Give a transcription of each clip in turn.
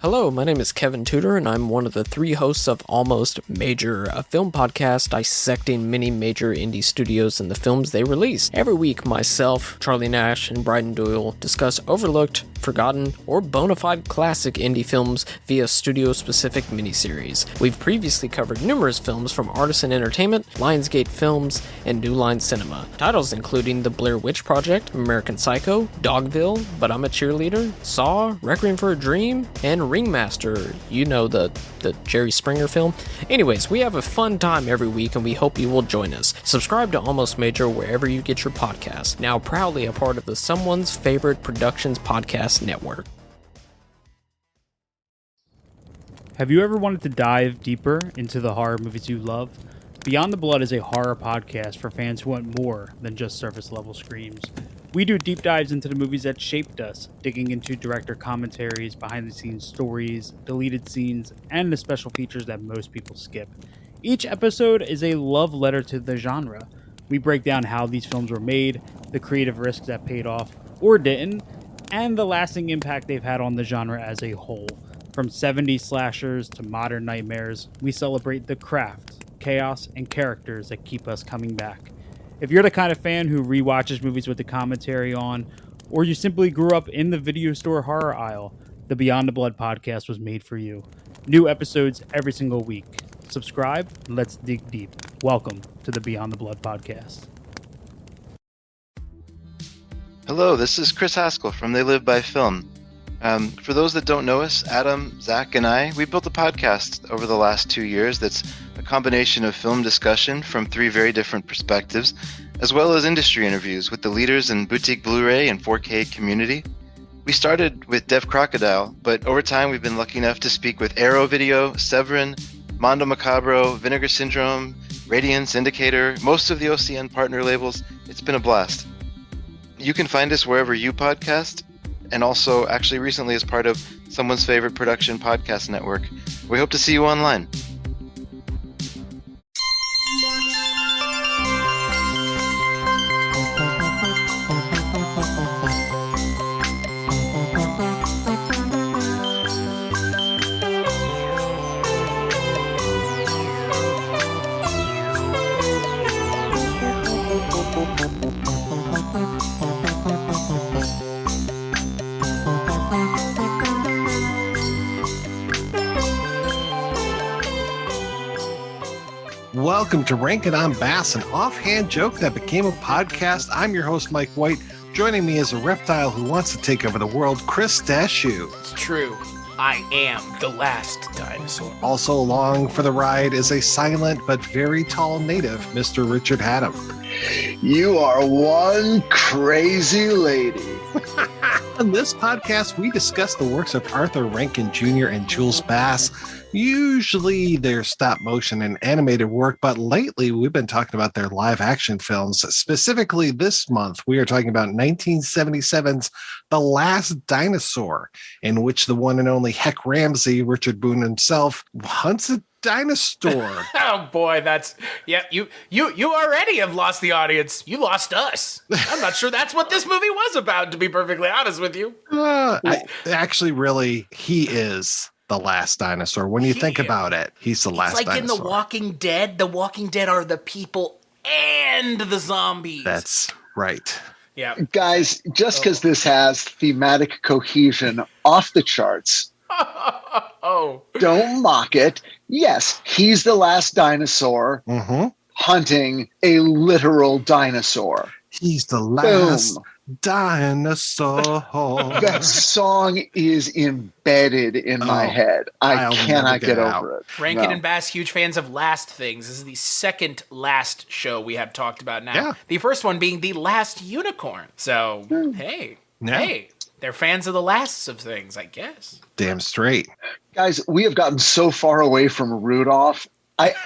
Hello, my name is Kevin Tudor, and I'm one of the three hosts of Almost Major, a film podcast dissecting many major indie studios and the films they release. Every week, myself, Charlie Nash, and Bryden Doyle discuss overlooked, forgotten, or bona fide classic indie films via studio-specific miniseries. We've previously covered numerous films from Artisan Entertainment, Lionsgate Films, and New Line Cinema. Titles including The Blair Witch Project, American Psycho, Dogville, But I'm a Cheerleader, Saw, Requiem for a Dream, and Ringmaster, you know, the Jerry Springer film. Anyways, we have a fun time every week and we hope you will join us. Subscribe to Almost Major wherever you get your podcasts. Now proudly a part of the Someone's Favorite Productions podcast network. Have you ever wanted to dive deeper into the horror movies you love? Beyond the Blood is a horror podcast for fans who want more than just surface level screams. We do deep dives into the movies that shaped us, digging into director commentaries, behind the scenes stories, deleted scenes, and the special features that most people skip. Each episode is a love letter to the genre. We break down how these films were made, the creative risks that paid off or didn't, and the lasting impact they've had on the genre as a whole. From 70s slashers to modern nightmares, we celebrate the craft, chaos, and characters that keep us coming back. If you're the kind of fan who rewatches movies with the commentary on, or you simply grew up in the video store horror aisle, the Beyond the Blood podcast was made for you. New episodes every single week. Subscribe, let's dig deep. Welcome to the Beyond the Blood podcast. Hello, this is Chris Haskell from They Live by Film. For those that don't know us, Adam, Zach, and I, we built a podcast over the last 2 years that's a combination of film discussion from three very different perspectives, as well as industry interviews with the leaders in boutique Blu-ray and 4K community. We started with Deaf Crocodile, but over time we've been lucky enough to speak with Arrow Video, Severin, Mondo Macabro, Vinegar Syndrome, Radiance, Indicator, most of the OCN partner labels. It's been a blast. You can find us wherever you podcast, and also actually recently as part of Someone's Favorite Production podcast network. We hope to see you online. Welcome to Rankin on Bass, an offhand joke that became a podcast. I'm your host, Mike White. Joining me is a reptile who wants to take over the world, Chris Dashew. It's true. I am the last dinosaur. Also along for the ride is a silent but very tall native, Mr. Richard Haddam. You are one crazy lady. On this podcast, we discuss the works of Arthur Rankin Jr. and Jules Bass. Usually their stop motion and animated work, but lately we've been talking about their live action films. Specifically this month, we are talking about 1977's The Last Dinosaur, in which the one and only Heck Ramsey, Richard Boone himself, hunts a dinosaur. Oh boy, that's you already have lost the audience. You lost us. I'm not sure that's what this movie was about, to be perfectly honest with you. Really, he is the last dinosaur. When you think about it, he's the last dinosaur. It's like in The Walking Dead. The Walking Dead are the people and the zombies. That's right. Yeah. Guys, just because this has thematic cohesion off the charts, don't mock it. Yes, he's the last dinosaur hunting a literal dinosaur. He's the last dinosaur. That song is embedded in my head. I cannot get over it. Rankin and Bass, huge fans of last things. This is the second last show we have talked about now. Yeah. The first one being The Last Unicorn. So, hey, they're fans of the lasts of things, I guess. Damn straight. Guys, we have gotten so far away from Rudolph. That's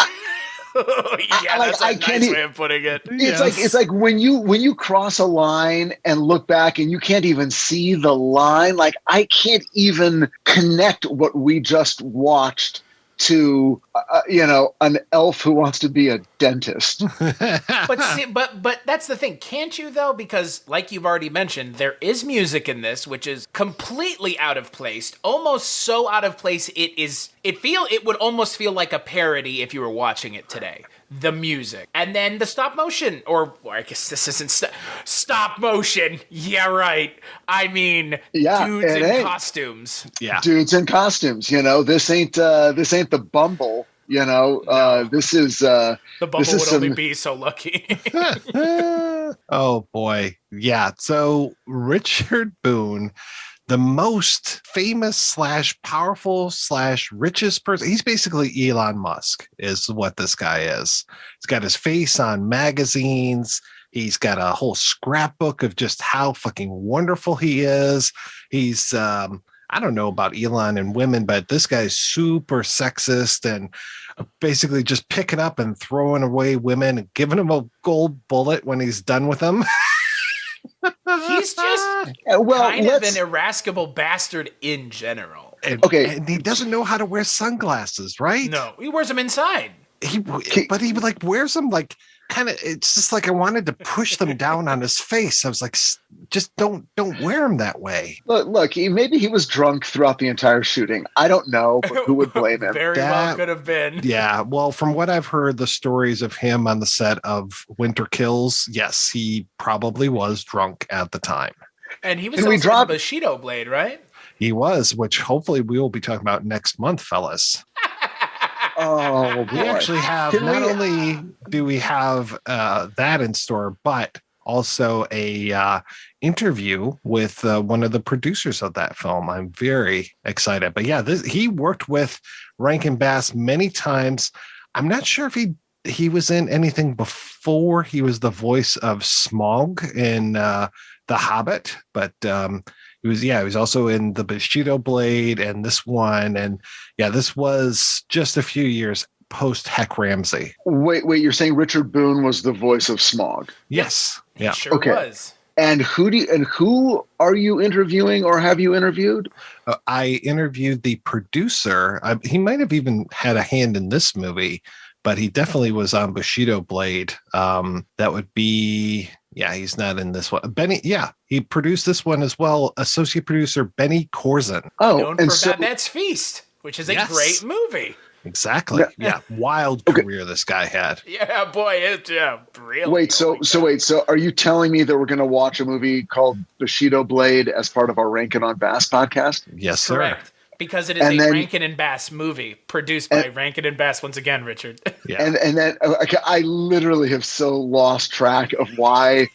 a nice way of putting it. It's like when you cross a line and look back and you can't even see the line. Like, I can't even connect what we just watched to, an elf who wants to be a dentist. But see, but that's the thing. Can't you though? Because like you've already mentioned, there is music in this, which is completely out of place. Almost so out of place it would almost feel like a parody if you were watching it today. The music. And then the stop motion, or I guess this isn't stop motion. Yeah, right. I mean, dudes in costumes. Yeah. Dudes in costumes. This ain't the Bumble. No. This is the Bumble would only be so lucky. Oh boy. Yeah. So Richard Boone, the most famous / powerful / richest person. He's basically Elon Musk is what this guy is. He's got his face on magazines. He's got a whole scrapbook of just how fucking wonderful he is. He's, I don't know about Elon and women, but this guy's super sexist and basically just picking up and throwing away women and giving them a gold bullet when he's done with them. He's just kind of an irascible bastard in general. And he doesn't know how to wear sunglasses, right? No, he wears them inside. But he like wears them like kind of. It's just like I wanted to push them down on his face. I was like, just don't wear them that way. Look. Maybe he was drunk throughout the entire shooting. I don't know, but who would blame him? Very well could have been. Yeah. Well, from what I've heard, the stories of him on the set of Winter Kills, yes, he probably was drunk at the time. And he was also on the Bushido blade, right? He was, which hopefully we will be talking about next month, fellas. Oh, boy. We actually have only do we have that in store, but also a interview with one of the producers of that film. I'm very excited. But yeah, he worked with Rankin Bass many times. I'm not sure if he was in anything before he was the voice of Smaug in The Hobbit, but he was also in the Bushido Blade and this one. And yeah, this was just a few years post Heck Ramsey. Wait, you're saying Richard Boone was the voice of Smaug? Yes. Yeah. He sure was. And who are you interviewing or have you interviewed? I interviewed the producer. He might have even had a hand in this movie, but he definitely was on Bushido Blade. That would be... Yeah, he's not in this one. Benny, he produced this one as well. Associate producer Benny Corzin. Known for Bad Bat's Feast, which is a great movie. Exactly. Yeah, wild career this guy had. Yeah, boy, it's really. Wait, so are you telling me that we're going to watch a movie called Bushido Blade as part of our Rankin on Bass podcast? Yes, sir. Correct. Because it is a Rankin and Bass movie produced by Rankin and Bass once again, Richard. Yeah. And then I literally have so lost track of why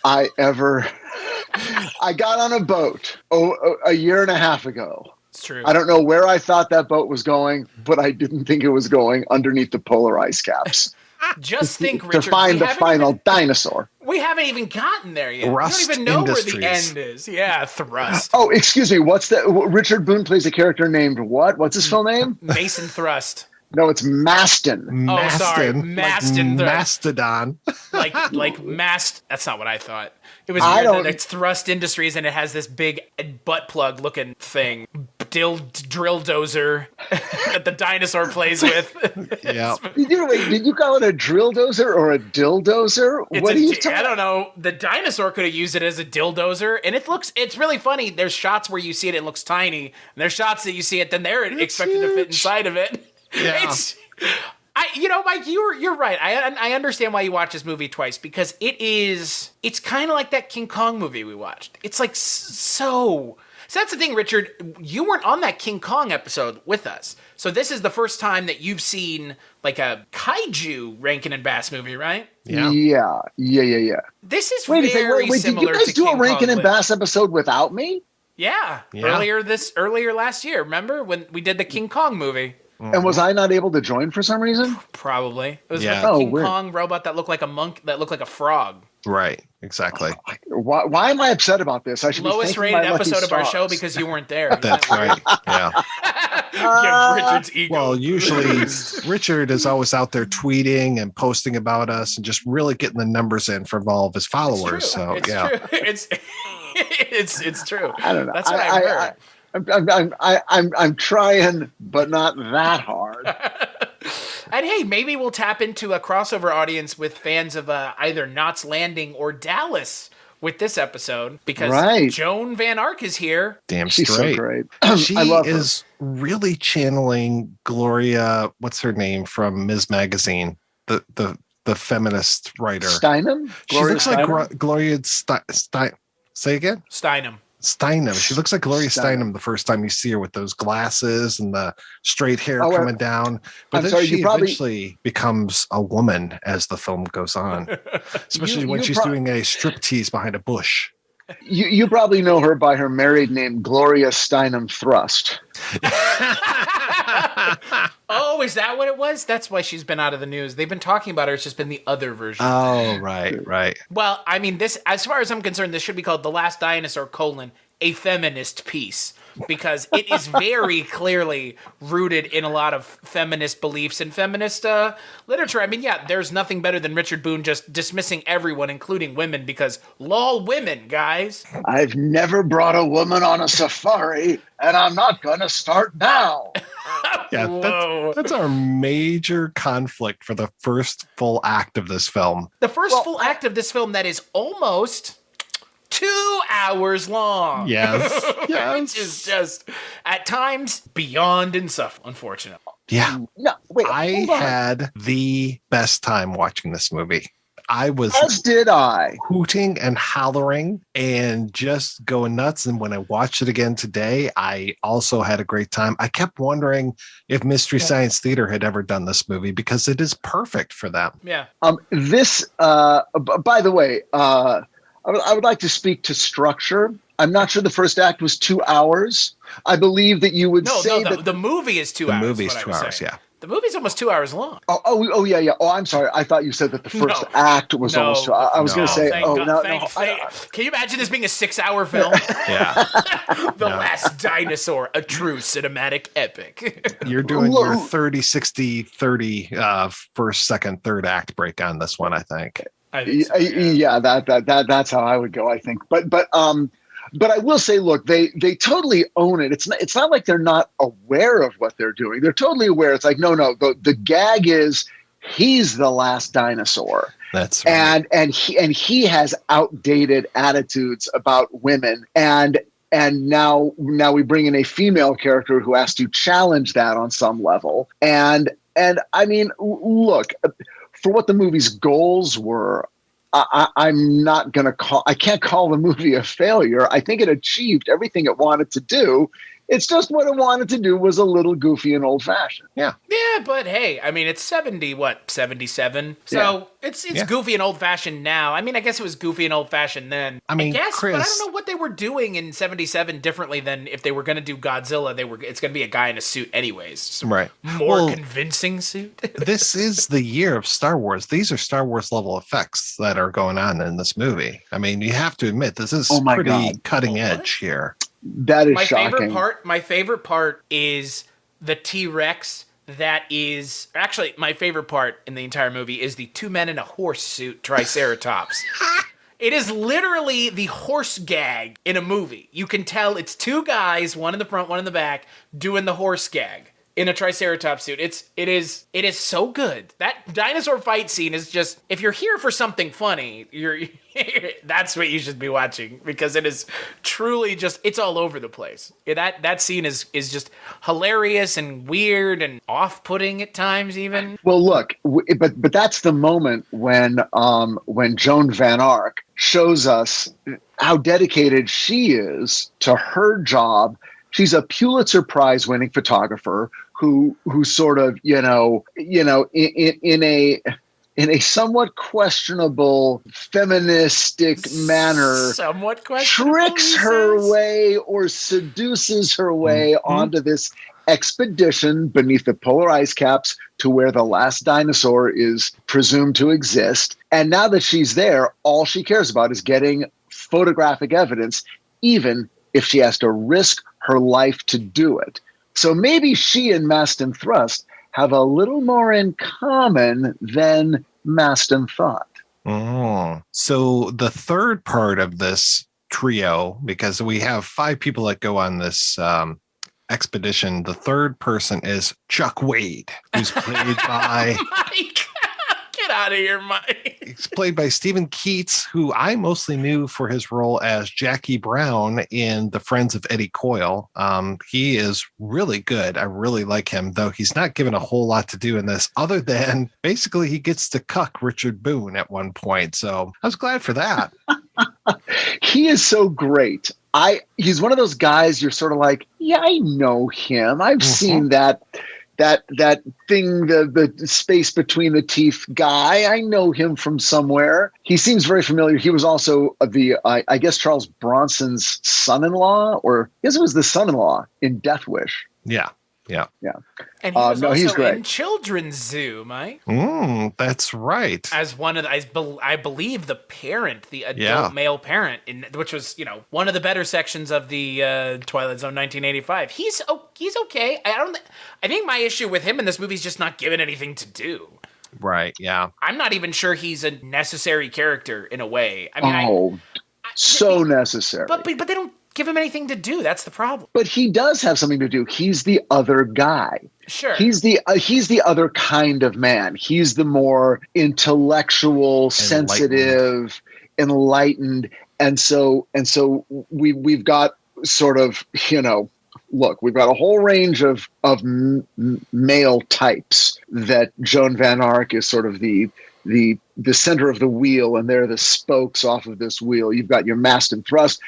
I got on a boat a year and a half ago. It's true. I don't know where I thought that boat was going, but I didn't think it was going underneath the polar ice caps. Just think, Richard, to find the final dinosaur. We haven't even gotten there yet. Thrust we don't even know Industries. where the end is. Yeah, Thrust. Oh, excuse me. What's that? Richard Boone plays a character named what? What's his full name? Mason Thrust. No, it's Maston. Oh, sorry, Maston. Like Mastodon. like Mast. That's not what I thought. It was weird that it's Thrust Industries and it has this big butt plug looking thing. Drill dozer that the dinosaur plays with. Yeah. Did you call it a drill dozer or a dildozer? What are you talking? I don't know. The dinosaur could have used it as a dildozer, and it's really funny. There's shots where you see it, it looks tiny, and there's shots that you see it, then they're expected to fit inside of it. Yeah. Mike, you're right. I understand why you watch this movie twice, because it's kind of like that King Kong movie we watched. It's like so that's the thing, Richard. You weren't on that King Kong episode with us. So this is the first time that you've seen like a Kaiju Rankin and Bass movie, right? Yeah. This is very similar. Did you guys do a Rankin and Bass episode without me? Yeah. Earlier last year. Remember when we did the King Kong movie? And was I not able to join for some reason? Probably. It was like a King Kong robot that looked like a monk, that looked like a frog. Right, exactly. Why am I upset about this? I should lowest be rated episode of our show because you weren't there. That's right. Yeah. Give Richard's ego. Well, usually Richard is always out there tweeting and posting about us and just really getting the numbers in from all of his followers. So it's true. It's true. I don't know. That's what I heard. I'm trying, but not that hard. hard. And hey, maybe we'll tap into a crossover audience with fans of either Knots Landing or Dallas with this episode, because Joan Van Ark is here. Damn She's straight. so great. She I love her. is really channeling Gloria, what's her name from Ms. Magazine, the feminist writer. Steinem? She looks like Gloria Steinem. Say again? Steinem. She looks like Gloria Steinem the first time you see her with those glasses and the straight hair coming down. But then she eventually becomes a woman as the film goes on, especially when she's doing a striptease behind a bush. You probably know her by her married name, Gloria Steinem Thrust. Oh, is that what it was? That's why she's been out of the news. They've been talking about her. It's just been the other version. Oh, right. Well, I mean, this, as far as I'm concerned, this should be called The Last Dinosaur, a feminist piece, because it is very clearly rooted in a lot of feminist beliefs and feminist literature. I mean, yeah, there's nothing better than Richard Boone just dismissing everyone, including women, because lol, women, guys. I've never brought a woman on a safari, and I'm not going to start now. Yeah, that's our major conflict for the first full act of this film. The first full act of this film that is almost 2 hours long. Yes. Which is just, at times, beyond insufferable, unfortunately. Yeah. No, wait, I had the best time watching this movie. As did I. Hooting and hollering and just going nuts. And when I watched it again today, I also had a great time. I kept wondering if Mystery Science Theater had ever done this movie, because it is perfect for them. Yeah. This, by the way, I would like to speak to structure. I'm not sure the first act was 2 hours. I believe that you would say that the movie is 2 hours. The movie's 2 hours, yeah. The movie's almost 2 hours long. Oh, yeah. Oh, I'm sorry. I thought you said that the first act was almost 2 hours. I was going to say, Can you imagine this being a 6-hour film? Yeah. The Last Dinosaur, a true cinematic epic. You're doing your 30, 60, 30 first, second, third act break on this one, I think. I think so, yeah, that's how I would go, I think. But I will say, look, they totally own it. It's not like they're not aware of what they're doing. They're totally aware. It's like, no. The gag is he's the last dinosaur. That's right. And he has outdated attitudes about women. And now we bring in a female character who has to challenge that on some level. And I mean, look, for what the movie's goals were, I'm not going to I can't call the movie a failure. I think it achieved everything it wanted to do. It's just what it wanted to do was a little goofy and old fashioned. Yeah. Yeah, but hey, I mean, it's 77? So it's goofy and old fashioned now. I mean, I guess it was goofy and old fashioned then. I mean, guess, Chris, but I don't know what they were doing in 77 differently than if they were going to do Godzilla. It's going to be a guy in a suit anyways. So right. More convincing suit. This is the year of Star Wars. These are Star Wars level effects that are going on in this movie. I mean, you have to admit, this is pretty cutting edge here. That is shocking. My favorite part is the T-Rex. That is actually my favorite part in the entire movie is the 2 men in a horse suit Triceratops. It is literally the horse gag in a movie. You can tell it's 2 guys, one in the front, one in the back, doing the horse gag in a Triceratops suit. It is so good. That dinosaur fight scene is just, if you're here for something funny, that's what you should be watching, because it is truly just, it's all over the place. That scene is just hilarious and weird and off-putting at times even. Well, look, but that's the moment when Joan Van Ark shows us how dedicated she is to her job. She's a Pulitzer Prize winning photographer who sort of, in a somewhat questionable feministic manner, tricks her way or seduces her way onto this expedition beneath the polar ice caps to where the last dinosaur is presumed to exist. And now that she's there, all she cares about is getting photographic evidence, even if she has to risk her life to do it. So maybe she and Maston Thrust have a little more in common than Maston thought. Oh. So the third part of this trio, because we have 5 people that go on this expedition. The third person is Chuck Wade, who's played by Mike. Get out of here, Mike. He's played by Stephen Keats, who I mostly knew for his role as Jackie Brown in The Friends of Eddie Coyle. He is really good. I really like him, though he's not given a whole lot to do in this, other than basically he gets to cuck Richard Boone at one point. So I was glad for that. He is so great. He's one of those guys you're sort of like, yeah, I know him. I've seen that thing, the space between the teeth guy. I know him from somewhere. He seems very familiar. He was also I guess Charles Bronson's son-in-law, or I guess it was the son-in-law in Death Wish. Yeah. And he was he's also great. in Children's Zoo, Mike. That's right. As one of I believe the parent, the adult male parent, which was one of the better sections of the Twilight Zone 1985. He's okay. I think my issue with him in this movie is just not given anything to do. Right. Yeah. I'm not even sure he's a necessary character in a way. I mean, so necessary. But they don't give him anything to do. That's the problem. But he does have something to do. He's the other guy. Sure. He's the other kind of man. He's the more intellectual, sensitive, enlightened. And so we've got sort of, look, we've got a whole range of male types that Joan Van Ark is sort of the center of the wheel, and they're the spokes off of this wheel. You've got your mast and thrust.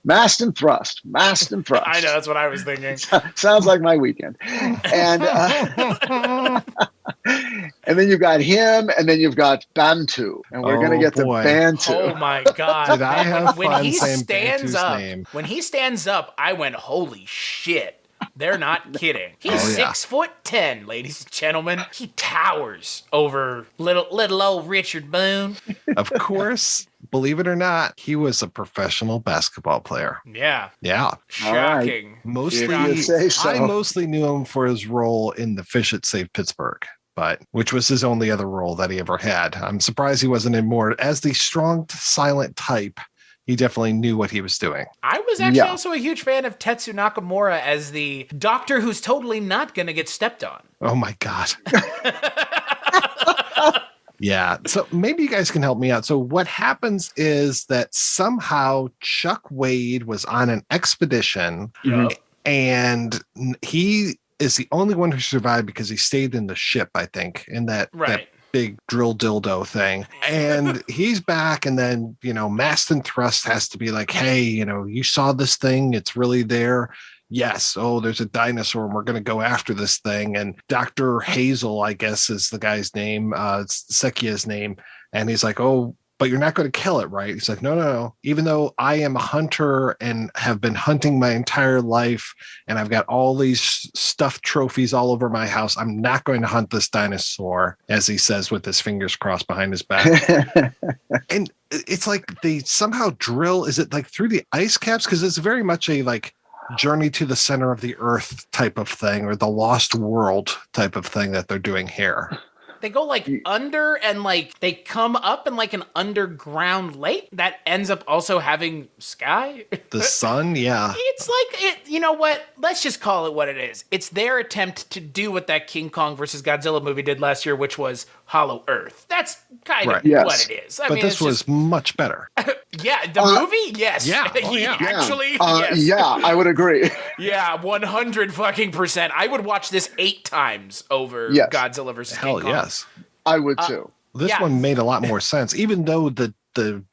Mast and thrust. I know, that's what I was thinking. Sounds like my weekend. And and then you've got him, and then you've got Bantu, and we're going to get to Bantu. Oh my God! Did I have fun saying stands Bantu's up, name? when he stands up, I went, "Holy shit!" They're not kidding. He's 6'10", ladies and gentlemen. He towers over little old Richard Boone. Of course. Believe it or not, he was a professional basketball player. Yeah. Shocking. Right. I mostly knew him for his role in The Fish That Saved Pittsburgh, which was his only other role that he ever had. I'm surprised he wasn't in more. As the strong, silent type, he definitely knew what he was doing. I was actually also a huge fan of Tetsu Nakamura as the doctor who's totally not going to get stepped on. Oh, my God. Yeah. So maybe you guys can help me out. So what happens is that somehow Chuck Wade was on an expedition and he is the only one who survived because he stayed in the ship, I think, in that big drill dildo thing. And he's back, and then, Mast and Thrust has to be like, hey, you saw this thing. It's really there. Yes. Oh, there's a dinosaur and we're going to go after this thing. And Dr. Hazel, I guess, is the guy's name, Sekia's name. And he's like, oh, but you're not going to kill it, right? He's like, no. Even though I am a hunter and have been hunting my entire life and I've got all these stuffed trophies all over my house, I'm not going to hunt this dinosaur, as he says with his fingers crossed behind his back. And it's like they somehow drill, is it like through the ice caps? Because it's very much a Journey to the Center of the Earth type of thing, or the Lost World type of thing that they're doing here. They go under, and they come up in an underground lake that ends up also having sky. The sun, yeah. It's you know what? Let's just call it what it is. It's their attempt to do what that King Kong versus Godzilla movie did last year, which was Hollow Earth. That's kind of what it is. But this was much better. Yeah, the movie? Yes. Yeah. Oh, yeah. Actually, yes. Yeah, I would agree. Yeah, 100%. I would watch this 8 times over Godzilla versus King Kong. Hell yes. I would too. This one made a lot more sense, even though the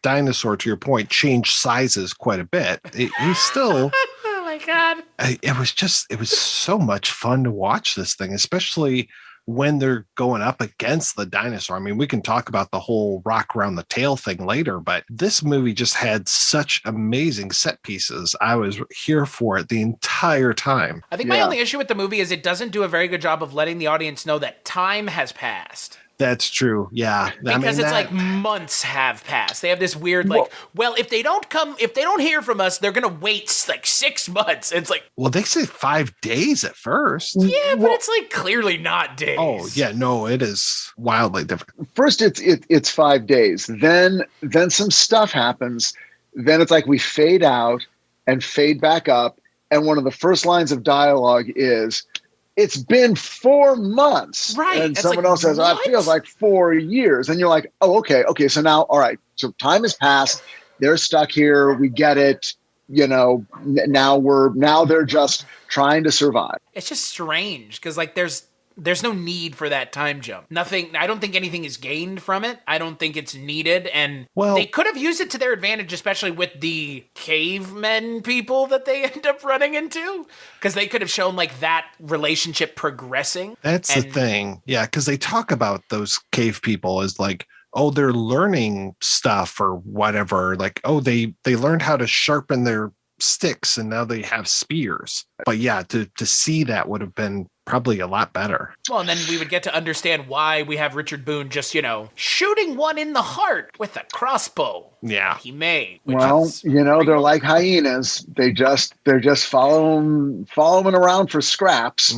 dinosaur, to your point, changed sizes quite a bit. He's still... Oh my God. It was so much fun to watch this thing, especially when they're going up against the dinosaur. I mean, we can talk about the whole rock around the tail thing later, but this movie just had such amazing set pieces. I was here for it the entire time. I think my only issue with the movie is it doesn't do a very good job of letting the audience know that time has passed. That's true. Yeah. Because it's months have passed. They have this weird if they don't hear from us, they're going to wait 6 months. It's well, they say 5 days at first. Yeah, but it's clearly not days. Oh, yeah, no, it is wildly different. First it's 5 days. Then some stuff happens. Then it's we fade out and fade back up. and one of the first lines of dialogue is, "It's been 4 months." Right. And it's someone like, else says, what? "It feels like 4 years." And you're like, oh, okay. So now, all right. So time has passed. They're stuck here. We get it. Now they're just trying to survive. It's just strange because like there's no need for that time jump. Nothing. I don't think anything is gained from it. I don't think it's needed. And they could have used it to their advantage, especially with the cavemen people that they end up running into, because they could have shown like that relationship progressing. That's the thing. Yeah, because they talk about those cave people as like, oh, they're learning stuff or whatever. Like, oh, they learned how to sharpen their sticks and now they have spears. But yeah, to see that would have been probably a lot better. Well, and then we would get to understand why we have Richard Boone just, shooting one in the heart with a crossbow. Yeah. He may. Well, they're like hyenas. They're just following around for scraps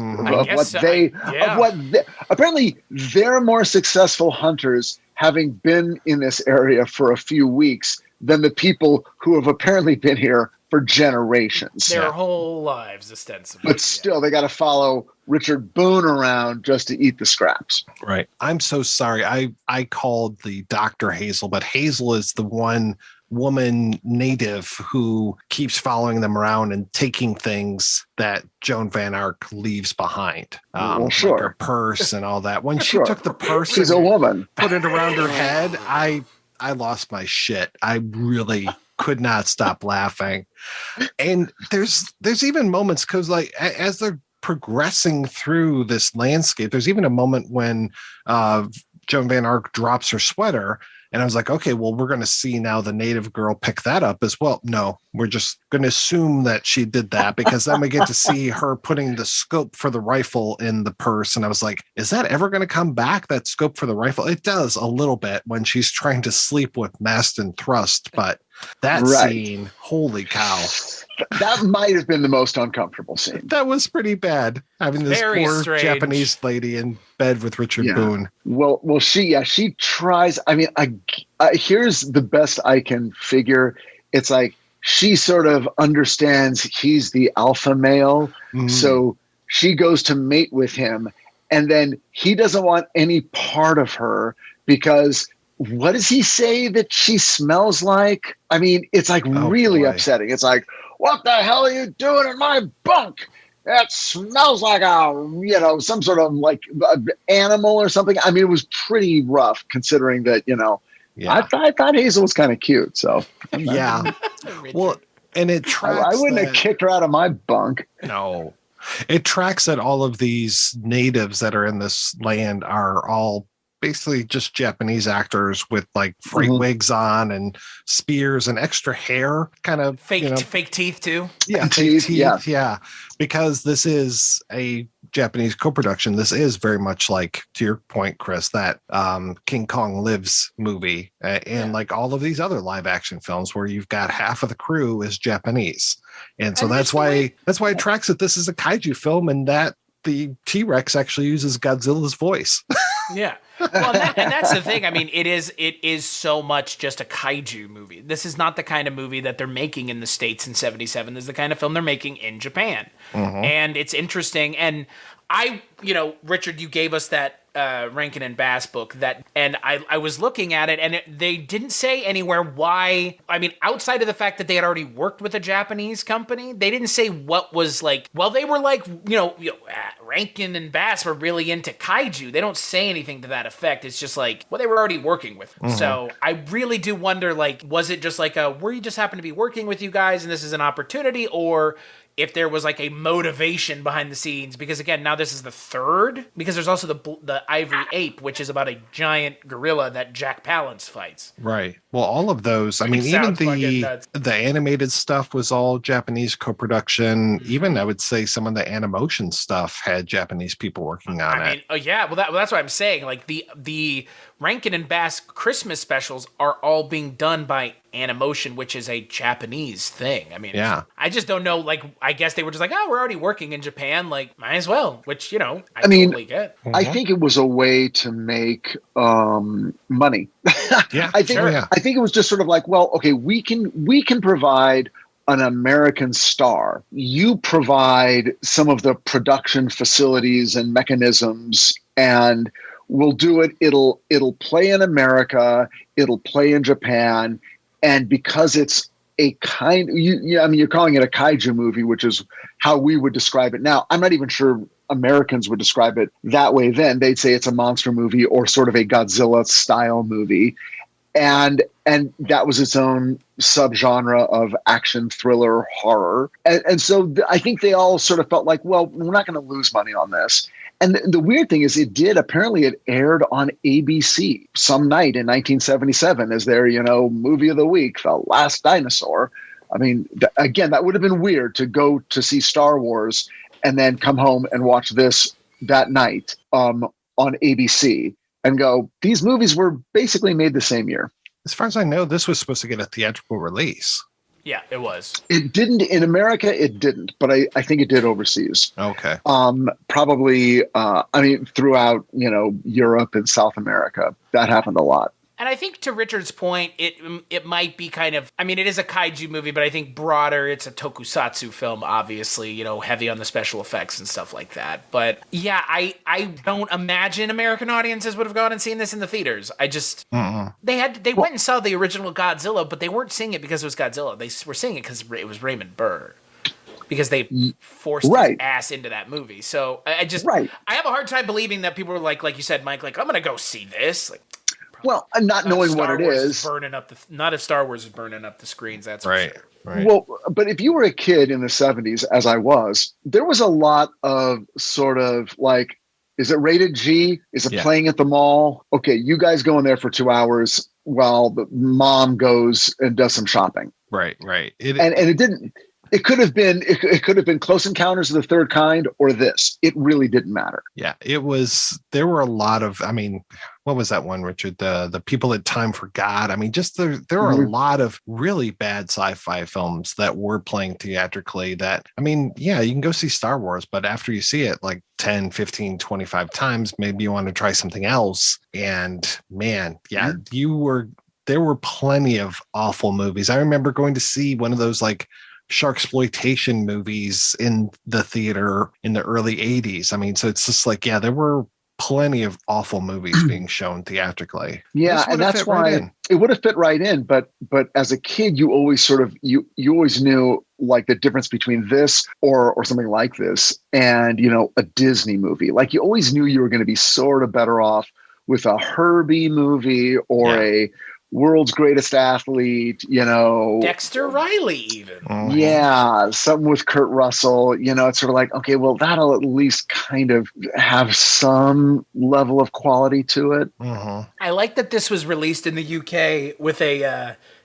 apparently they're more successful hunters having been in this area for a few weeks than the people who have apparently been here for generations. Their whole lives, ostensibly. But still, they got to follow Richard Boone around just to eat the scraps. Right. I'm so sorry. I called the Dr. Hazel, but Hazel is the one woman native who keeps following them around and taking things that Joan Van Ark leaves behind. Like her purse and all that. When she took the purse, she's a woman, put it around her head, I lost my shit. I really could not stop laughing. And there's even moments because like as they're progressing through this landscape, there's even a moment when Joan Van Ark drops her sweater. And I was like, okay, well, we're going to see now the native girl pick that up as well. No, we're just going to assume that she did that because then we get to see her putting the scope for the rifle in the purse. And I was like, is that ever going to come back, that scope for the rifle? It does a little bit when she's trying to sleep with mast and thrust. But that scene, holy cow. That might have been the most uncomfortable scene. That was pretty bad. Having this Very poor strange Japanese lady in bed with Richard Boone. Well, she tries. I mean, here's the best I can figure. It's like she sort of understands he's the alpha male. So she goes to mate with him. And then he doesn't want any part of her because what does he say that she smells like? I mean, it's like really upsetting. It's like, what the hell are you doing in my bunk? That smells like some sort of like animal or something. I mean, it was pretty rough considering that, I thought Hazel was kind of cute. So yeah. Well, and it tracks. I wouldn't have kicked her out of my bunk. No, it tracks that all of these natives that are in this land are all basically just Japanese actors with like freight wigs on and spears and extra hair, kind of fake teeth too. Yeah, fake teeth. Yeah, because this is a Japanese co-production. This is very much like, to your point, Chris, that King Kong Lives movie and like all of these other live action films where you've got half of the crew is Japanese, and so that's why it tracks that this is a kaiju film and that the T-Rex actually uses Godzilla's voice. Yeah. Well, and that's the thing. I mean, it is so much just a kaiju movie. This is not the kind of movie that they're making in the States in 1977. This is the kind of film they're making in Japan. And it's interesting. And Richard, you gave us that Rankin and Bass book and I was looking at it and they didn't say anywhere why. I mean, outside of the fact that they had already worked with a Japanese company, they didn't say what was like. Well, they were like, Rankin and Bass were really into kaiju. They don't say anything to that effect. It's just like, well, they were already working with. So I really do wonder, like, was it just like we just happen to be working with you guys and this is an opportunity, or if there was like a motivation behind the scenes, because again, now this is the third, because there's also the ivory ape, which is about a giant gorilla that Jack Palance fights. Right. Well, all of those, I mean, even the animated stuff was all Japanese co-production. Even I would say some of the Animotion stuff had Japanese people working on it. Well, that's what I'm saying. Like the Rankin and Bass Christmas specials are all being done by Animotion, which is a Japanese thing. I mean, I just don't know. Like, I guess they were just like, we're already working in Japan. Like, might as well. Which I totally get. I think it was a way to make money. Yeah, I think it was just sort of like, well, okay, we can provide an American star. You provide some of the production facilities and mechanisms, and we'll do it. It'll play in America. It'll play in Japan. And because it's a you're calling it a kaiju movie, which is how we would describe it now. I'm not even sure Americans would describe it that way then. They'd say it's a monster movie or sort of a Godzilla style movie. And that was its own subgenre of action, thriller, horror. And so I think they all sort of felt like, well, we're not going to lose money on this. And the weird thing is apparently it aired on ABC some night in 1977 as their, movie of the week, The Last Dinosaur. I mean, again, that would have been weird to go to see Star Wars and then come home and watch this that night on ABC and go, these movies were basically made the same year. As far as I know, this was supposed to get a theatrical release. Yeah, it was. It didn't in America. It didn't, but I think it did overseas. Okay. Probably. Throughout Europe and South America, that happened a lot. And I think to Richard's point, it might be kind of, it is a kaiju movie, but I think broader, it's a tokusatsu film, obviously, heavy on the special effects and stuff like that. But yeah, I don't imagine American audiences would have gone and seen this in the theaters. I just, they went and saw the original Godzilla, but they weren't seeing it because it was Godzilla. They were seeing it because it was Raymond Burr. Because they forced his ass into that movie. So I have a hard time believing that people were like you said, Mike, I'm going to go see this. Well, not knowing what it is. Not if Star Wars is burning up the screens, that's right. For sure. Right. Well, but if you were a kid in the 70s, as I was, there was a lot of sort of like, is it rated G? Is it playing at the mall? Okay, you guys go in there for 2 hours while the mom goes and does some shopping. Right. And it didn't. It could have been Close Encounters of the Third Kind or this. It really didn't matter. Yeah, it was. There were a lot of. What was that one, Richard? The People That Time Forgot. There were a lot of really bad sci-fi films that were playing theatrically. That you can go see Star Wars, but after you see it like 10, 15, 25 times, maybe you want to try something else. And man, there were plenty of awful movies. I remember going to see one of those like sharksploitation movies in the theater in the early 80s. So it's just like, there were plenty of awful movies being shown theatrically. Yeah, and that's why it would have fit right in. But as a kid, you always sort of you always knew like the difference between this or something like this and a Disney movie. Like you always knew you were going to be sort of better off with a Herbie movie or a World's Greatest Athlete, Dexter Riley even. Mm-hmm. Yeah, something with Kurt Russell, it's sort of like, okay, well, that'll at least kind of have some level of quality to it. Mm-hmm. I like that this was released in the UK with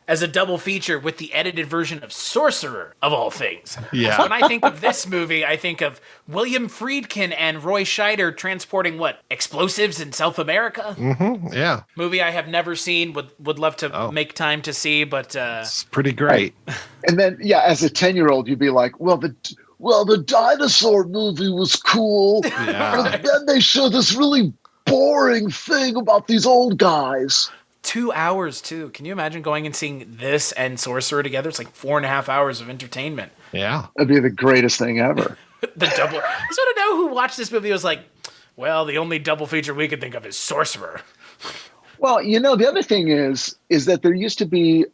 as a double feature with the edited version of Sorcerer, of all things. Yeah. So when I think of this movie, I think of William Friedkin and Roy Scheider transporting explosives in South America. Mm-hmm. Yeah. Movie I have never seen, would love to make time to see, but it's pretty great. And then as a 10-year-old, you'd be like, well, the Dinosaur movie was cool. Yeah. And then they show this really boring thing about these old guys. 2 hours too. Can you imagine going and seeing this and Sorcerer together? It's like 4.5 hours of entertainment. Yeah. That'd be the greatest thing ever. The double. I just want to know who watched this movie was like, well, the only double feature we could think of is Sorcerer. Well, the other thing is that there used to be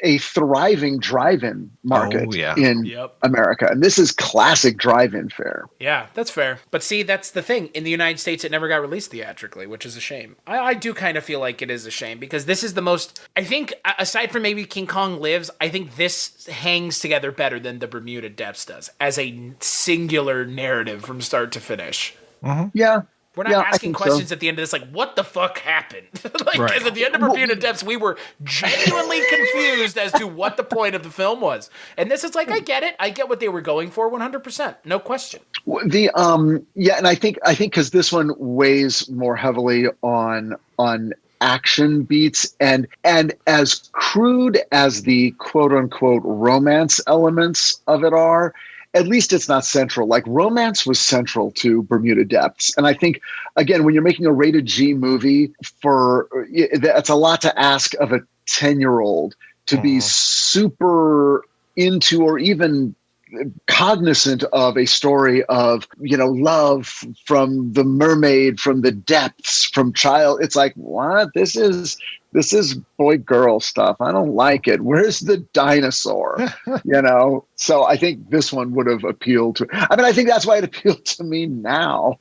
a thriving drive-in market in America. And this is classic drive-in fare. Yeah, that's fair. But see, that's the thing. In the United States, it never got released theatrically, which is a shame. I do kind of feel like it is a shame because this is the most, I think, aside from maybe King Kong Lives, I think this hangs together better than the Bermuda Depths does as a singular narrative from start to finish. Mm-hmm. Yeah. We're not asking questions at the end of this, like, what the fuck happened? Because at the end of Bermuda Depths, we were genuinely confused as to what the point of the film was. And this is like, I get it. I get what they were going for 100%. No question. And I think because this one weighs more heavily on action beats and as crude as the quote unquote romance elements of it are, at least it's not central. Like romance was central to Bermuda Depths. And I think, again, when you're making a rated G movie that's a lot to ask of a 10-year-old to be super into or even cognizant of a story of, love from the mermaid, from the depths, from child. It's like, what? This is boy girl stuff. I don't like it. Where's the dinosaur? So I think this one would have appealed to, I think that's why it appealed to me now.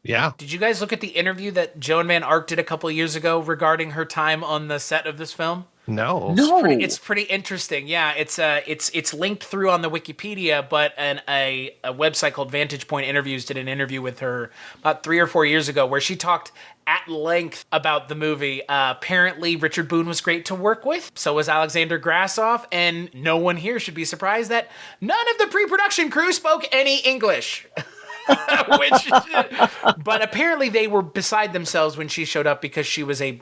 Yeah. Did you guys look at the interview that Joan Van Ark did a couple of years ago regarding her time on the set of this film? No. It's pretty interesting. Yeah, it's linked through on the Wikipedia, but a website called Vantage Point Interviews did an interview with her about 3 or 4 years ago where she talked at length about the movie. Apparently, Richard Boone was great to work with. So was Alexander Grasshoff, and no one here should be surprised that none of the pre-production crew spoke any English. But apparently they were beside themselves when she showed up because she was a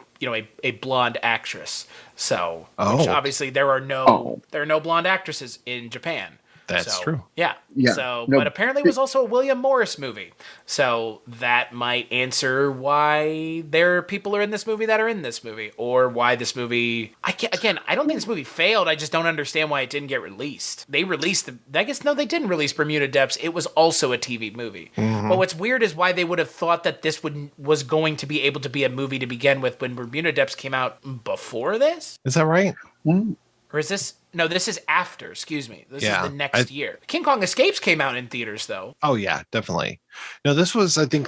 blonde actress. So, which obviously there are no blonde actresses in Japan. That's true. Yeah. But apparently it was also a William Morris movie. So that might answer why people are in this movie that are in this movie, or why this movie. I don't think this movie failed. I just don't understand why it didn't get released. They released they didn't release Bermuda Depths. It was also a TV movie. Mm-hmm. But what's weird is why they would have thought that this was going to be able to be a movie to begin with when Bermuda Depths came out before this. Is that right? Mm-hmm. Or is this? No, this is after. Excuse me. This is the next year. King Kong Escapes came out in theaters, though. Oh, yeah, definitely. No, this was, I think,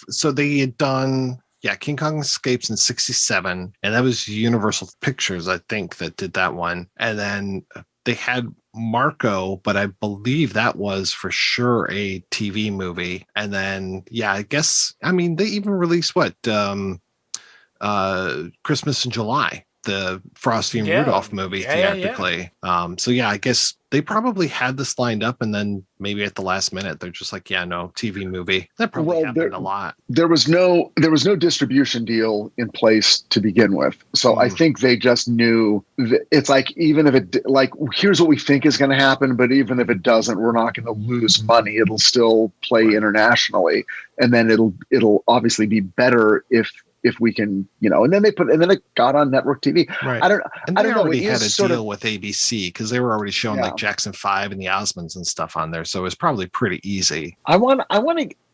so they had done, King Kong Escapes in 1967, and that was Universal Pictures, I think, that did that one. And then they had Marco, but I believe that was for sure a TV movie. And then, I guess, they even released Christmas in July, the Frosty and Rudolph movie theatrically. I guess they probably had this lined up, and then maybe at the last minute they're just like, TV movie. That probably happened a lot. There was no distribution deal in place to begin with, so I think they just knew it's like, even if it here's what we think is going to happen, but even if it doesn't, we're not going to lose money. It'll still play internationally, and then it'll obviously be better if we can, and then it got on network TV. Right. I don't know. Already had a deal with ABC because they were already showing like Jackson 5 and the Osmonds and stuff on there. So it was probably pretty easy. I want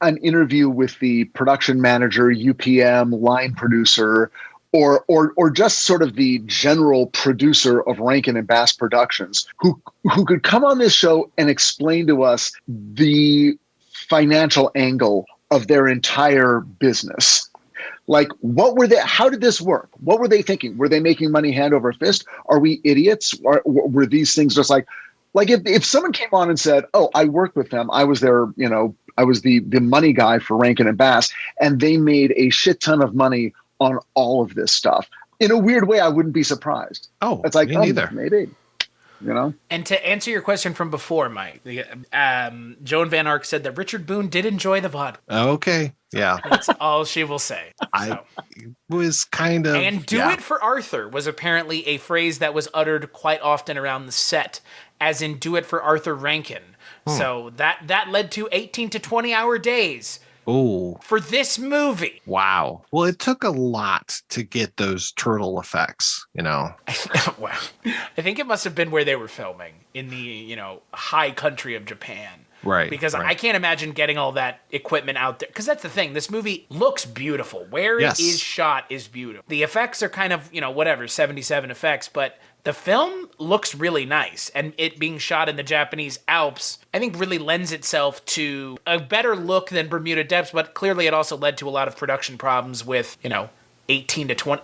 an interview with the production manager, UPM, line producer, or just sort of the general producer of Rankin and Bass Productions, who could come on this show and explain to us the financial angle of their entire business. Like, what were they? How did this work? What were they thinking? Were they making money hand over fist? Are we idiots? Or were these things just like if someone came on and said, "Oh, I worked with them. I was their, I was the money guy for Rankin and Bass, and they made a shit ton of money on all of this stuff." In a weird way, I wouldn't be surprised. Oh, it's like, me neither. Maybe. And to answer your question from before, Mike, Joan Van Ark said that Richard Boone did enjoy the vodka. Okay, yeah. That's all she will say. I was kind of... And do it for Arthur was apparently a phrase that was uttered quite often around the set, as in do it for Arthur Rankin. So that led to 18 to 20-hour days. Oh, for this movie. Wow. Well, it took a lot to get those turtle effects, Well, I think it must have been where they were filming in the, high country of Japan. Right. Because I can't imagine getting all that equipment out there. Because that's the thing. This movie looks beautiful. Where it is shot is beautiful. The effects are kind of, 77 effects, but the film looks really nice, and it being shot in the Japanese Alps, I think really lends itself to a better look than Bermuda Depths, but clearly it also led to a lot of production problems with, 18 to 20.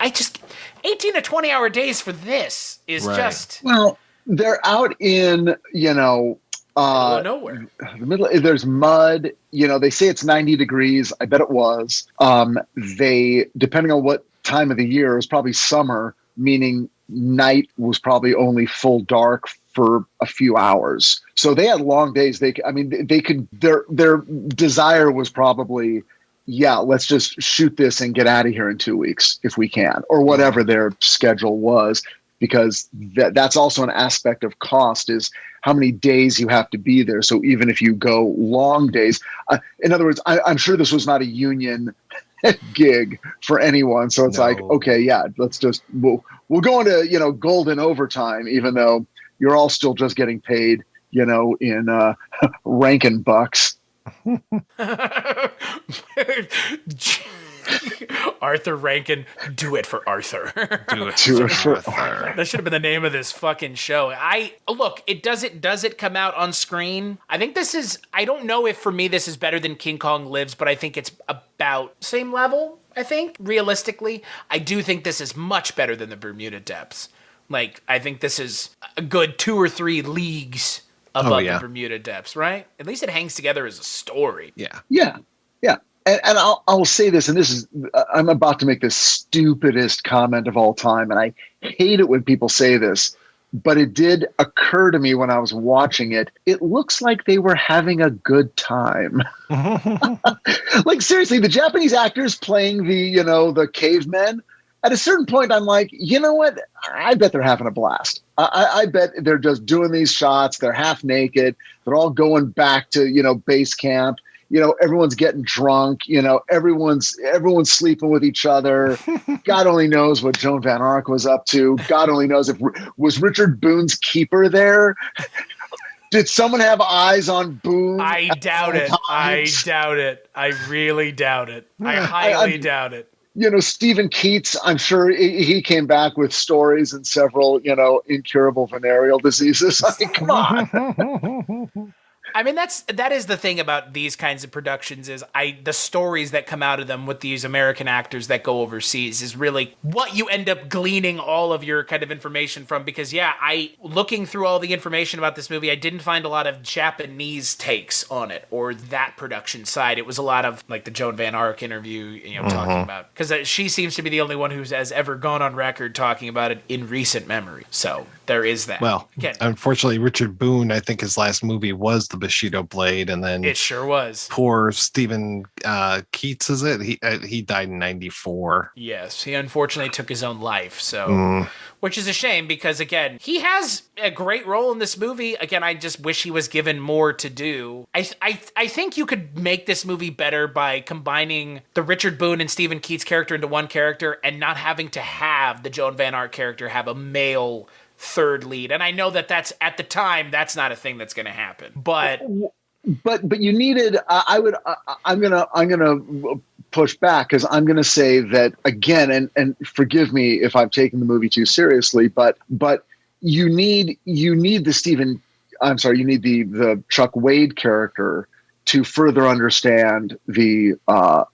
18 to 20 hour days for this is just... Well, they're out in, middle of nowhere. There's mud, they say it's 90 degrees. I bet it was. They, depending on what time of the year, it was probably summer, meaning night was probably only full dark for a few hours. So they had long days. They could, their desire was probably, let's just shoot this and get out of here in 2 weeks if we can, or whatever their schedule was. because that's also an aspect of cost, is how many days you have to be there. So even if you go long days, in other words, I'm sure this was not a union gig for anyone. So it's like, okay, yeah, let's just, we'll go into, golden overtime, even though you're all still just getting paid, in Rankin bucks. Arthur Rankin, do it for Arthur. Do it for Arthur. That should have been the name of this fucking show. Look, does it come out on screen? I think I don't know if for me this is better than King Kong Lives, but I think it's about same level, I think, realistically. I do think this is much better than the Bermuda Depths. Like, I think this is a good 2 or 3 leagues above the Bermuda Depths, right? At least it hangs together as a story. Yeah. And I'll say this, and this is, I'm about to make the stupidest comment of all time, and I hate it when people say this, but it did occur to me when I was watching it. It looks like they were having a good time. Like, seriously, the Japanese actors playing the cavemen, at a certain point, I'm like, you know what? I bet they're having a blast. I bet they're just doing these shots. They're half naked. They're all going back to, base camp. Everyone's getting drunk. Everyone's sleeping with each other. God only knows what Joan Van Ark was up to. God only knows was Richard Boone's keeper there. Did someone have eyes on Boone? I doubt it. I doubt it. I really doubt it. I highly doubt it. Stephen Keats, I'm sure he came back with stories and several, incurable venereal diseases. I mean, come on. I mean, that is the thing about these kinds of productions is the stories that come out of them with these American actors that go overseas is really what you end up gleaning all of your kind of information from. Because looking through all the information about this movie, I didn't find a lot of Japanese takes on it or that production side. It was a lot of like the Joan Van Ark interview, talking about, because she seems to be the only one who has ever gone on record talking about it in recent memory. So there is that. Well, unfortunately, Richard Boone, I think his last movie was the Bushido Blade, and then it sure was. Poor Stephen Keats, is it? He died in 1994. Yes, he unfortunately took his own life. So, which is a shame because again, he has a great role in this movie. Again, I just wish he was given more to do. I think you could make this movie better by combining the Richard Boone and Stephen Keats character into one character, and not having to have the Joan Van Ark character have a male third lead. And I know that's at the time that's not a thing that's going to happen, but you needed, I'm gonna push back, because I'm gonna say that again, and forgive me if I'm taking the movie too seriously, but you need the Chuck Wade character to further understand the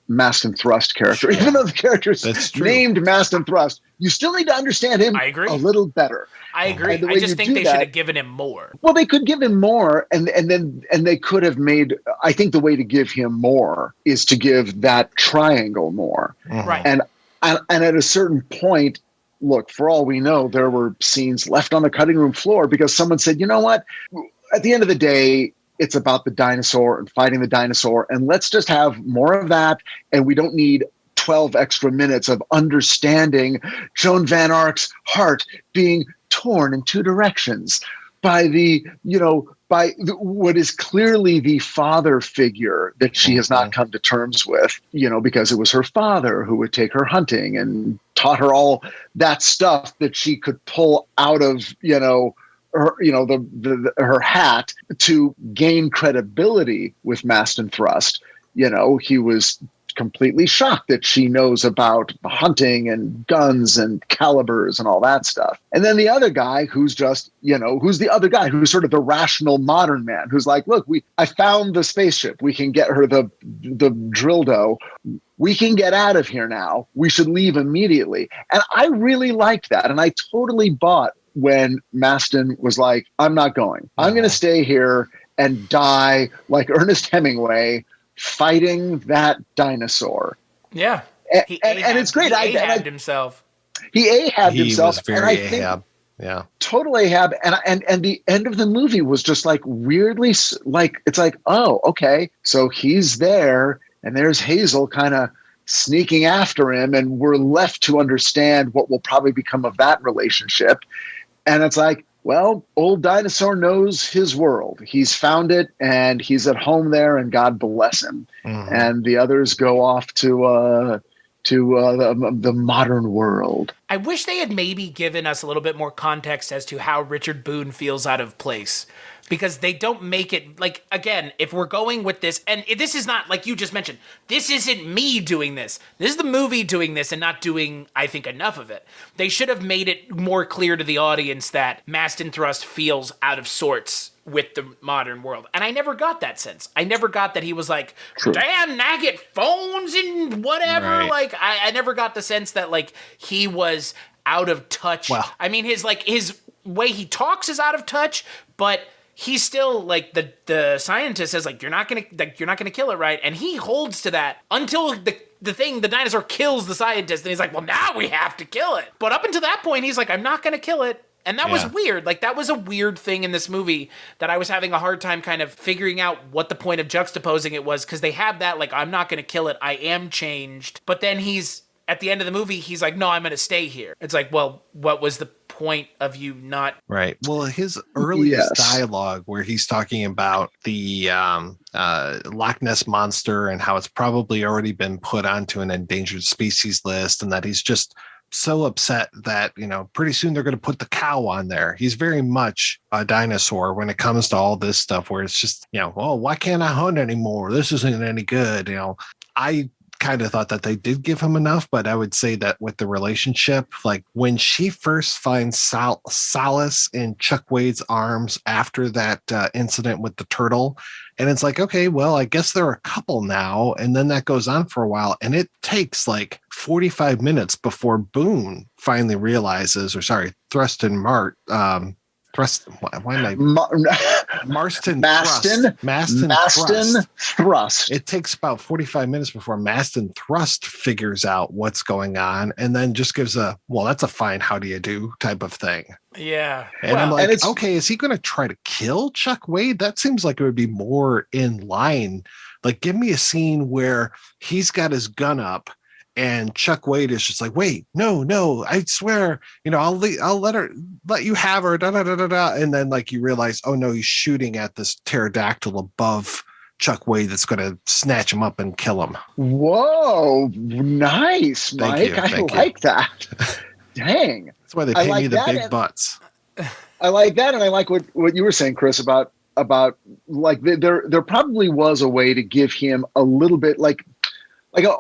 Mast and Thrust character. Even though the character is named Mast and Thrust, you still need to understand him a little better. I agree. I just think they should have given him more. Well, they could give him more, and they could have made. I think the way to give him more is to give that triangle more. Right. And at a certain point, look, for all we know, there were scenes left on the cutting room floor because someone said, you know what? At the end of the day, it's about the dinosaur and fighting the dinosaur, and let's just have more of that, and we don't need 12 extra minutes of understanding Joan Van Ark's heart being torn in 2 directions by what is clearly the father figure that she has not come to terms with, because it was her father who would take her hunting and taught her all that stuff that she could pull out of, her hat to gain credibility with Mast and Thrust. He was completely shocked that she knows about hunting and guns and calibers and all that stuff. And then the other guy who's just, who's the other guy who's sort of the rational modern man who's like, look, I found the spaceship. We can get her the Drildo. We can get out of here now. We should leave immediately. And I really liked that. And I totally bought when Maston was like, I'm not going. I'm going to stay here and die like Ernest Hemingway fighting that dinosaur. Yeah. And it's great. He Ahabbed himself. He Ahabbed himself. Was very Ahab. Yeah. Total Ahab. And the end of the movie was just like weirdly, like, it's like, oh, okay. So he's there, and there's Hazel kind of sneaking after him, and we're left to understand what will probably become of that relationship. And it's like, well, old Dinosaur knows his world. He's found it, and he's at home there, and God bless him. Mm-hmm. And the others go off to the modern world. I wish they had maybe given us a little bit more context as to how Richard Boone feels out of place. Because they don't make it, like, again, if we're going with this, and this is not, like you just mentioned, this isn't me doing this. This is the movie doing this and not doing, I think, enough of it. They should have made it more clear to the audience that Mastin Thrust feels out of sorts with the modern world. And I never got that sense. I never got that he was like, Dan Naggett phones and whatever. Right. Like, I never got the sense that, like, he was out of touch. Wow. I mean, his way he talks is out of touch, but he's still like the scientist says, like, you're not gonna kill it, right? And he holds to that until the dinosaur kills the scientist, and he's like, well, now we have to kill it. But up until that point, he's like, I'm not gonna kill it. And that was weird. Like, that was a weird thing in this movie that I was having a hard time kind of figuring out what the point of juxtaposing it was, because they have that, like, I'm not gonna kill it, I am changed. But then at the end of the movie, he's like, no, I'm gonna stay here. It's like, well, what was the point of you not? Right. Well, his earliest dialogue where he's talking about the Loch Ness monster and how it's probably already been put onto an endangered species list, and that he's just so upset that, pretty soon they're going to put the cow on there. He's very much a dinosaur when it comes to all this stuff, where it's just, oh, why can't I hunt anymore? This isn't any good. I kind of thought that they did give him enough, but I would say that with the relationship, like when she first finds solace in Chuck Wade's arms after that incident with the turtle, and it's like, okay, well, I guess they're a couple now, and then that goes on for a while, and it takes like 45 minutes before Boone finally realizes, or sorry, Thrust and Mastin Thrust. It takes about 45 minutes before Mastin Thrust figures out what's going on, and then just gives that's a fine how do you do type of thing. Yeah. And I'm like, okay, is he going to try to kill Chuck Wade? That seems like it would be more in line. Like, give me a scene where he's got his gun up and Chuck Wade is just like, wait, no, I swear, I'll let you have her, da da da da da. And then, like, you realize, oh no, he's shooting at this pterodactyl above Chuck Wade that's going to snatch him up and kill him. Whoa, nice, Mike. Thank I like that. Dang. That's why they pay me the big butts. I like that, and I like what you were saying, Chris, about like there probably was a way to give him a little bit like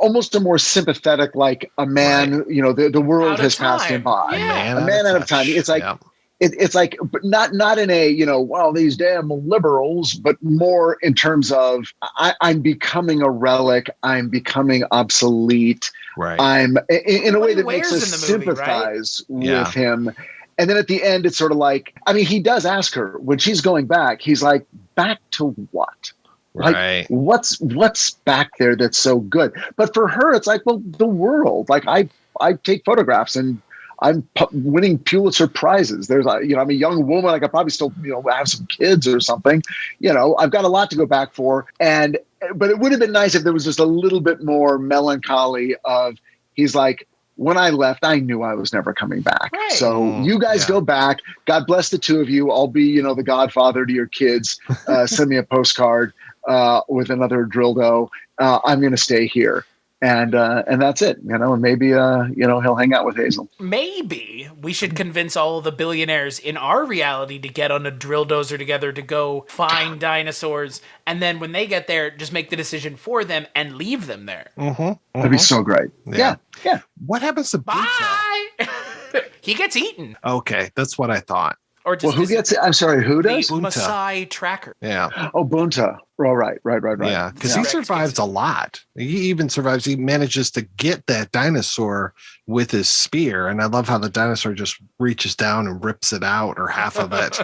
almost a more sympathetic, like a man, right. The world has passed him by. Yeah. A man out of time. It's like, it's like, but not in a, well, these damn liberals, but more in terms of I'm becoming a relic. I'm becoming obsolete. Right. I'm in a way that makes us sympathize with him. And then at the end, it's sort of like, I mean, he does ask her when she's going back, he's like, back to what? Like, what's back there that's so good? But for her, it's like, well, the world. Like, I take photographs and I'm winning Pulitzer prizes. There's, I'm a young woman. I could probably still, have some kids or something. I've got a lot to go back for. But it would have been nice if there was just a little bit more melancholy of, he's like, when I left, I knew I was never coming back. Right. So you guys go back. God bless the two of you. I'll be, the godfather to your kids. Send me a postcard with another dildo. I'm going to stay here. And that's it, and maybe, he'll hang out with Hazel. Maybe we should convince all of the billionaires in our reality to get on a drill dozer together to go find dinosaurs. And then when they get there, just make the decision for them and leave them there. That'd be so great. Yeah. What happens to Bye? He gets eaten. Okay, that's what I thought. Or who gets it? I'm sorry, who does? The Maasai tracker. Yeah. Oh, Boonta. Oh, right. Yeah, because he survives a lot. He even survives. He manages to get that dinosaur with his spear. And I love how the dinosaur just reaches down and rips it out, or half of it.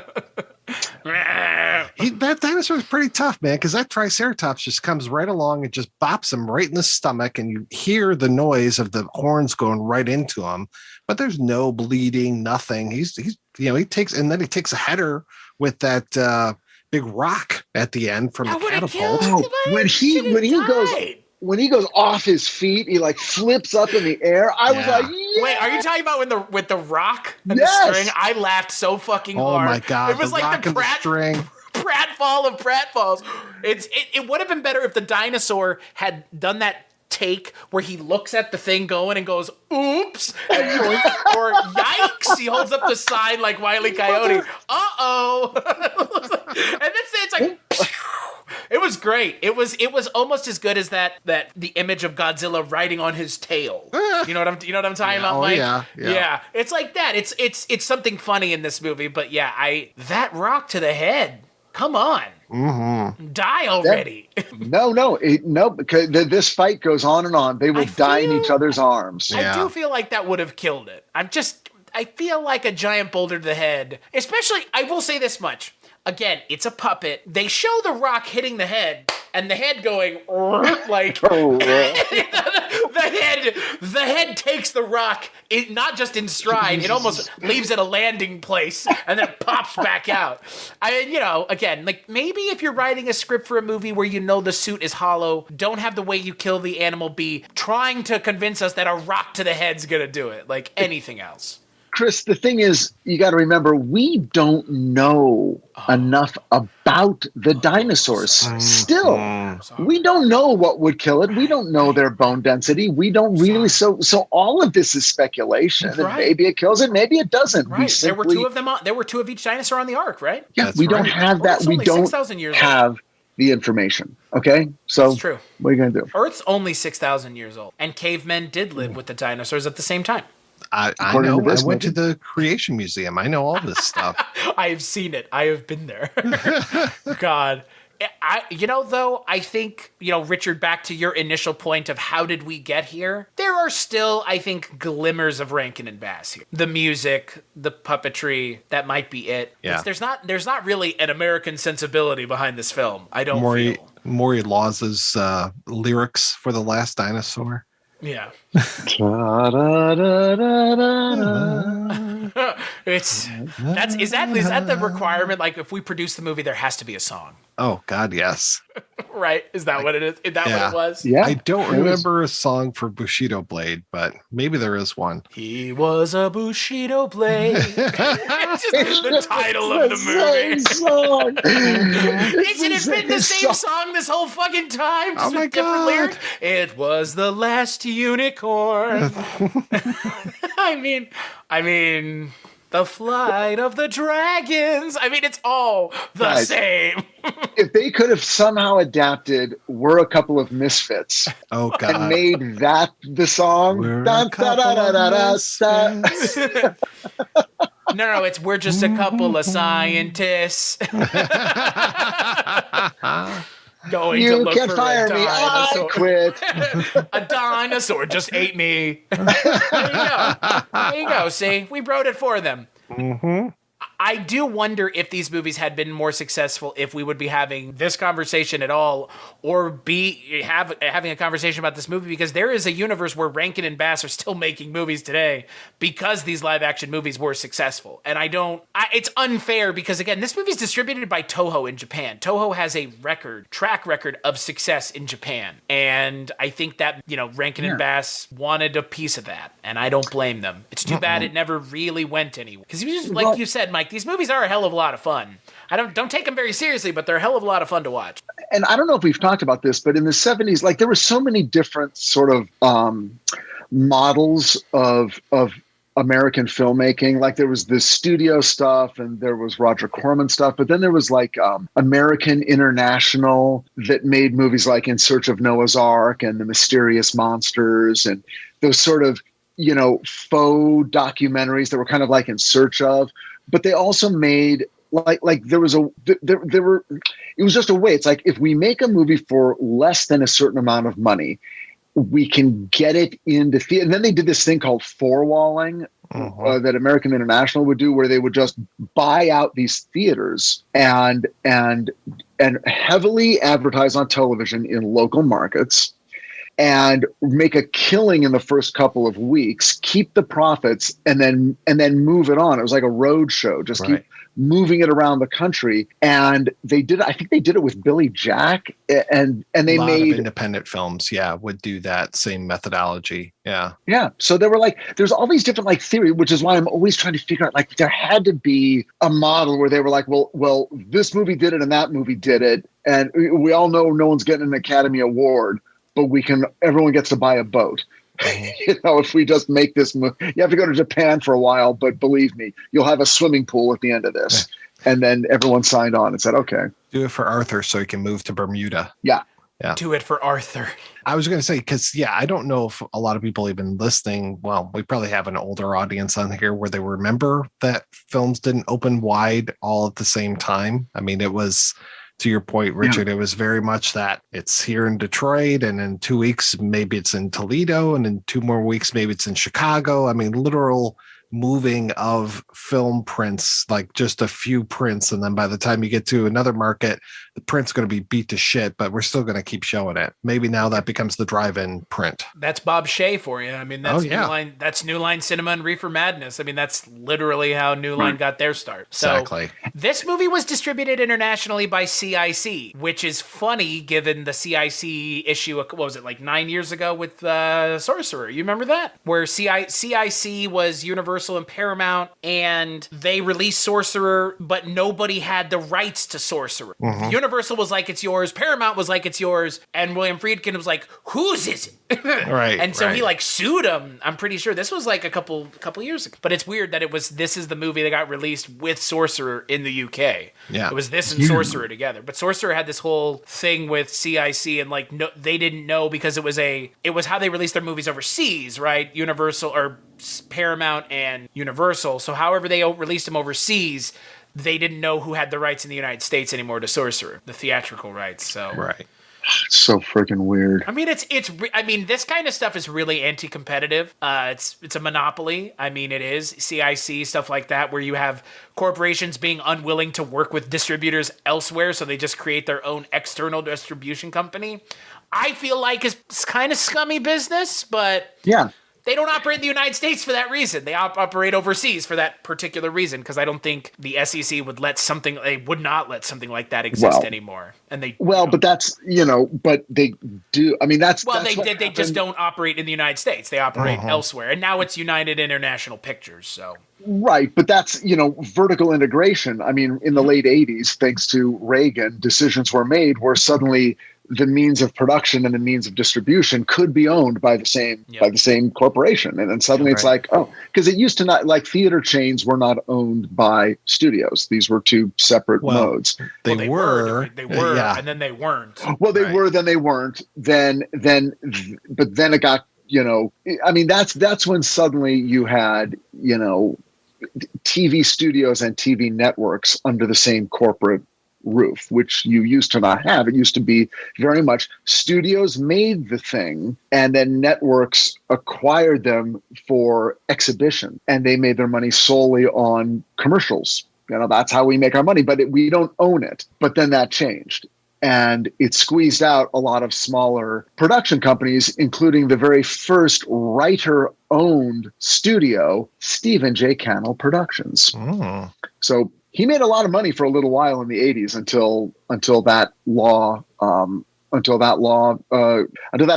That dinosaur is pretty tough, man, because that Triceratops just comes right along and just bops him right in the stomach. And you hear the noise of the horns going right into him. But there's no bleeding, nothing. He takes a header with that big rock at the end from the catapult. When he when he goes off his feet, he like flips up in the air. I was like, yeah. Wait, are you talking about with the rock and Yes. the string? I laughed so fucking hard. Oh my God. It was the like rock the and the string. pratfall of pratfalls. It would have been better if the dinosaur had done that take where he looks at the thing going and goes, oops, or yikes. He holds up the sign like Wile E. Coyote. Uh-oh. And it's like, it was great. It was almost as good as that the image of Godzilla riding on his tail. You know what I'm talking about, Mike? Yeah. It's like that. It's something funny in this movie, but that rock to the head. Come on. Mm-hmm. Die already. No, because this fight goes on and on. They will die in each other's arms. I do feel like that would have killed it. I feel like a giant boulder to the head, especially, I will say this much. Again, it's a puppet. They show the rock hitting the head and the head going like the head takes the rock, not just in stride, it almost leaves it a landing place and then pops back out. Again, like maybe if you're writing a script for a movie where you know the suit is hollow, don't have the way you kill the animal be trying to convince us that a rock to the head's gonna do it, like anything else. Chris, the thing is, you got to remember, we don't know enough about the dinosaurs. Still, we don't know what would kill it. We don't know their bone density. We don't really. So all of this is speculation. And maybe it kills it. Maybe it doesn't. Right. There were two of them. There were two of each dinosaur on the ark, right? Yeah. We don't have that. We don't have the information. Okay. So that's true. What are you going to do? Earth's only 6,000 years old, and cavemen did live with the dinosaurs at the same time. I know. I went to the Creation Museum. I know all this stuff. I have seen it. I have been there. God. I think, Richard, back to your initial point of how did we get here? There are still, I think, glimmers of Rankin and Bass here. The music, the puppetry, that might be it. Yeah. There's not really an American sensibility behind this film. I don't feel. Maury Laws's lyrics for The Last Dinosaur. Yeah. Is that the requirement? Like, if we produce the movie, there has to be a song. Oh God, yes. Right? Is that what it is? Is that what it was? Yeah. I don't remember a song for Bushido Blade, but maybe there is one. He was a Bushido Blade. It's just the title of the movie. Song. Isn't it been the same song this whole fucking time? Just with different lyrics? It was the last unicorn. I mean, the flight of the dragons. I mean, it's all the same. If they could have somehow adapted "We're a Couple of Misfits" and made that the song, No, it's "We're just a couple of scientists." Going to look for a dinosaur. I quit. A dinosaur just ate me. There you go. See, we wrote it for them. Mm-hmm. I do wonder if these movies had been more successful, if we would be having this conversation at all, or having a conversation about this movie, because there is a universe where Rankin and Bass are still making movies today because these live action movies were successful. And it's unfair because, again, this movie is distributed by Toho in Japan. Toho has a track record of success in Japan. And I think that, Rankin and Bass wanted a piece of that. And I don't blame them. It's too bad it never really went anywhere. Because like you said, Mike, these movies are a hell of a lot of fun. I don't take them very seriously, but they're a hell of a lot of fun to watch. And I don't know if we've talked about this, but in the 70s, like there were so many different sort of models of American filmmaking. Like there was the studio stuff and there was Roger Corman stuff, but then there was like American International that made movies like In Search of Noah's Ark and The Mysterious Monsters and those sort of, faux documentaries that were kind of like In Search of. But they also made like there was it was just a way. It's like if we make a movie for less than a certain amount of money, we can get it into theater. And then they did this thing called four-walling that American International would do, where they would just buy out these theaters and heavily advertise on television in local markets. and make a killing in the first couple of weeks, keep the profits, and then move it on. It was like a road show, just keep moving it around the country. And they did, I think they did it with Billy Jack, and they made independent films. Yeah. Would do that same methodology. Yeah. Yeah. So there were like, there's all these different like theory, which is why I'm always trying to figure out, like, there had to be a model where they were like, well, this movie did it and that movie did it. And we all know no one's getting an Academy Award, but everyone gets to buy a boat. If we just make this move, you have to go to Japan for a while, but believe me, you'll have a swimming pool at the end of this. And then everyone signed on and said, okay. Do it for Arthur so he can move to Bermuda. Yeah. Yeah. Do it for Arthur. I was going to say, because, I don't know if a lot of people even listening, well, we probably have an older audience on here where they remember that films didn't open wide all at the same time. I mean, it was, to your point, Richard, it was very much that it's here in Detroit, and in 2 weeks, maybe it's in Toledo, and in 2 more weeks, maybe it's in Chicago. I mean, literal moving of film prints, like just a few prints. And then by the time you get to another market, the print's going to be beat to shit, but we're still going to keep showing it. Maybe now that becomes the drive-in print. That's Bob Shea for you. I mean, that's New Line Cinema and Reefer Madness. I mean, that's literally how New Line got their start. So exactly. This movie was distributed internationally by CIC, which is funny given the CIC issue, what was it, like 9 years ago with Sorcerer? You remember that? Where CIC was Universal and Paramount, and they released Sorcerer, but nobody had the rights to Sorcerer. Universal was like, it's yours. Paramount was like, it's yours. And William Friedkin was like, whose is it? Right. And so he like sued him. I'm pretty sure this was like a couple years ago. But it's weird that this is the movie that got released with Sorcerer in the UK. Yeah. It was this and Sorcerer together. But Sorcerer had this whole thing with CIC, and like they didn't know because it was how they released their movies overseas, right? Universal or Paramount and Universal. So however they released them overseas, they didn't know who had the rights in the United States anymore to Sorcerer, the theatrical rights. So right. It's so freaking weird. I mean, this kind of stuff is really anti-competitive. It's a monopoly. I mean, it is CIC, stuff like that, where you have corporations being unwilling to work with distributors elsewhere, so they just create their own external distribution company. I feel like it's kind of scummy business, but yeah. They don't operate in the United States for that reason. They operate overseas for that particular reason, because I don't think the SEC would not let something like that exist anymore. And they but that's but they do. I mean, they just don't operate in the United States. They operate elsewhere, and now it's United International Pictures. So right, but that's vertical integration. I mean, in the late '80s, thanks to Reagan, decisions were made where suddenly the means of production and the means of distribution could be owned by the same corporation. And then suddenly it's like, because it used to not, like, theater chains were not owned by studios. These were two separate modes. They were, and then they weren't. Well, they were, then they weren't. But then it got, I mean, that's when suddenly you had, TV studios and TV networks under the same corporate roof, which you used to not have. It used to be very much studios made the thing, and then networks acquired them for exhibition, and they made their money solely on commercials. That's how we make our money, but we don't own it. But then that changed, and it squeezed out a lot of smaller production companies, including the very first writer-owned studio, Stephen J. Cannell Productions. So he made a lot of money for a little while in the 80s until that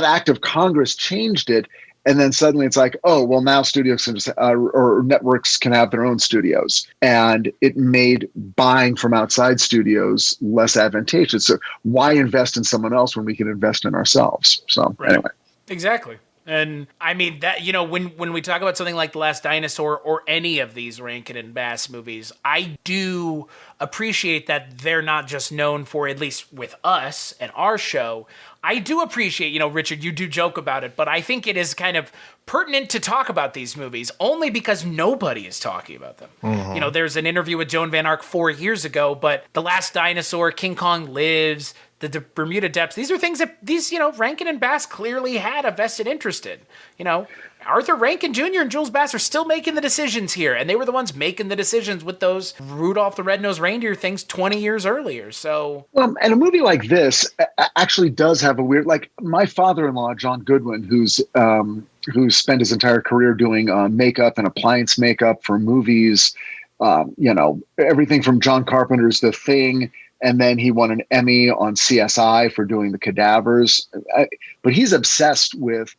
act of Congress changed it. And then suddenly it's like, oh, well, now studios can just, or networks can have their own studios. And it made buying from outside studios less advantageous. So why invest in someone else when we can invest in ourselves? So anyway. Exactly. And I mean that, when we talk about something like The Last Dinosaur or any of these Rankin and Bass movies, I do appreciate that they're not just known for, at least with us and our show. I do appreciate, Richard, you do joke about it, but I think it is kind of pertinent to talk about these movies only because nobody is talking about them. There's an interview with Joan Van Ark 4 years ago, but The Last Dinosaur, King Kong Lives, the Bermuda depths. These are things that Rankin and Bass clearly had a vested interest in. Arthur Rankin Jr. and Jules Bass are still making the decisions here, and they were the ones making the decisions with those Rudolph the Red-Nosed Reindeer things 20 years earlier. So, and a movie like this actually does have a weird, like my father-in-law, John Goodwin, who spent his entire career doing makeup and appliance makeup for movies, everything from John Carpenter's The Thing. And then he won an Emmy on CSI for doing The Cadavers. But he's obsessed with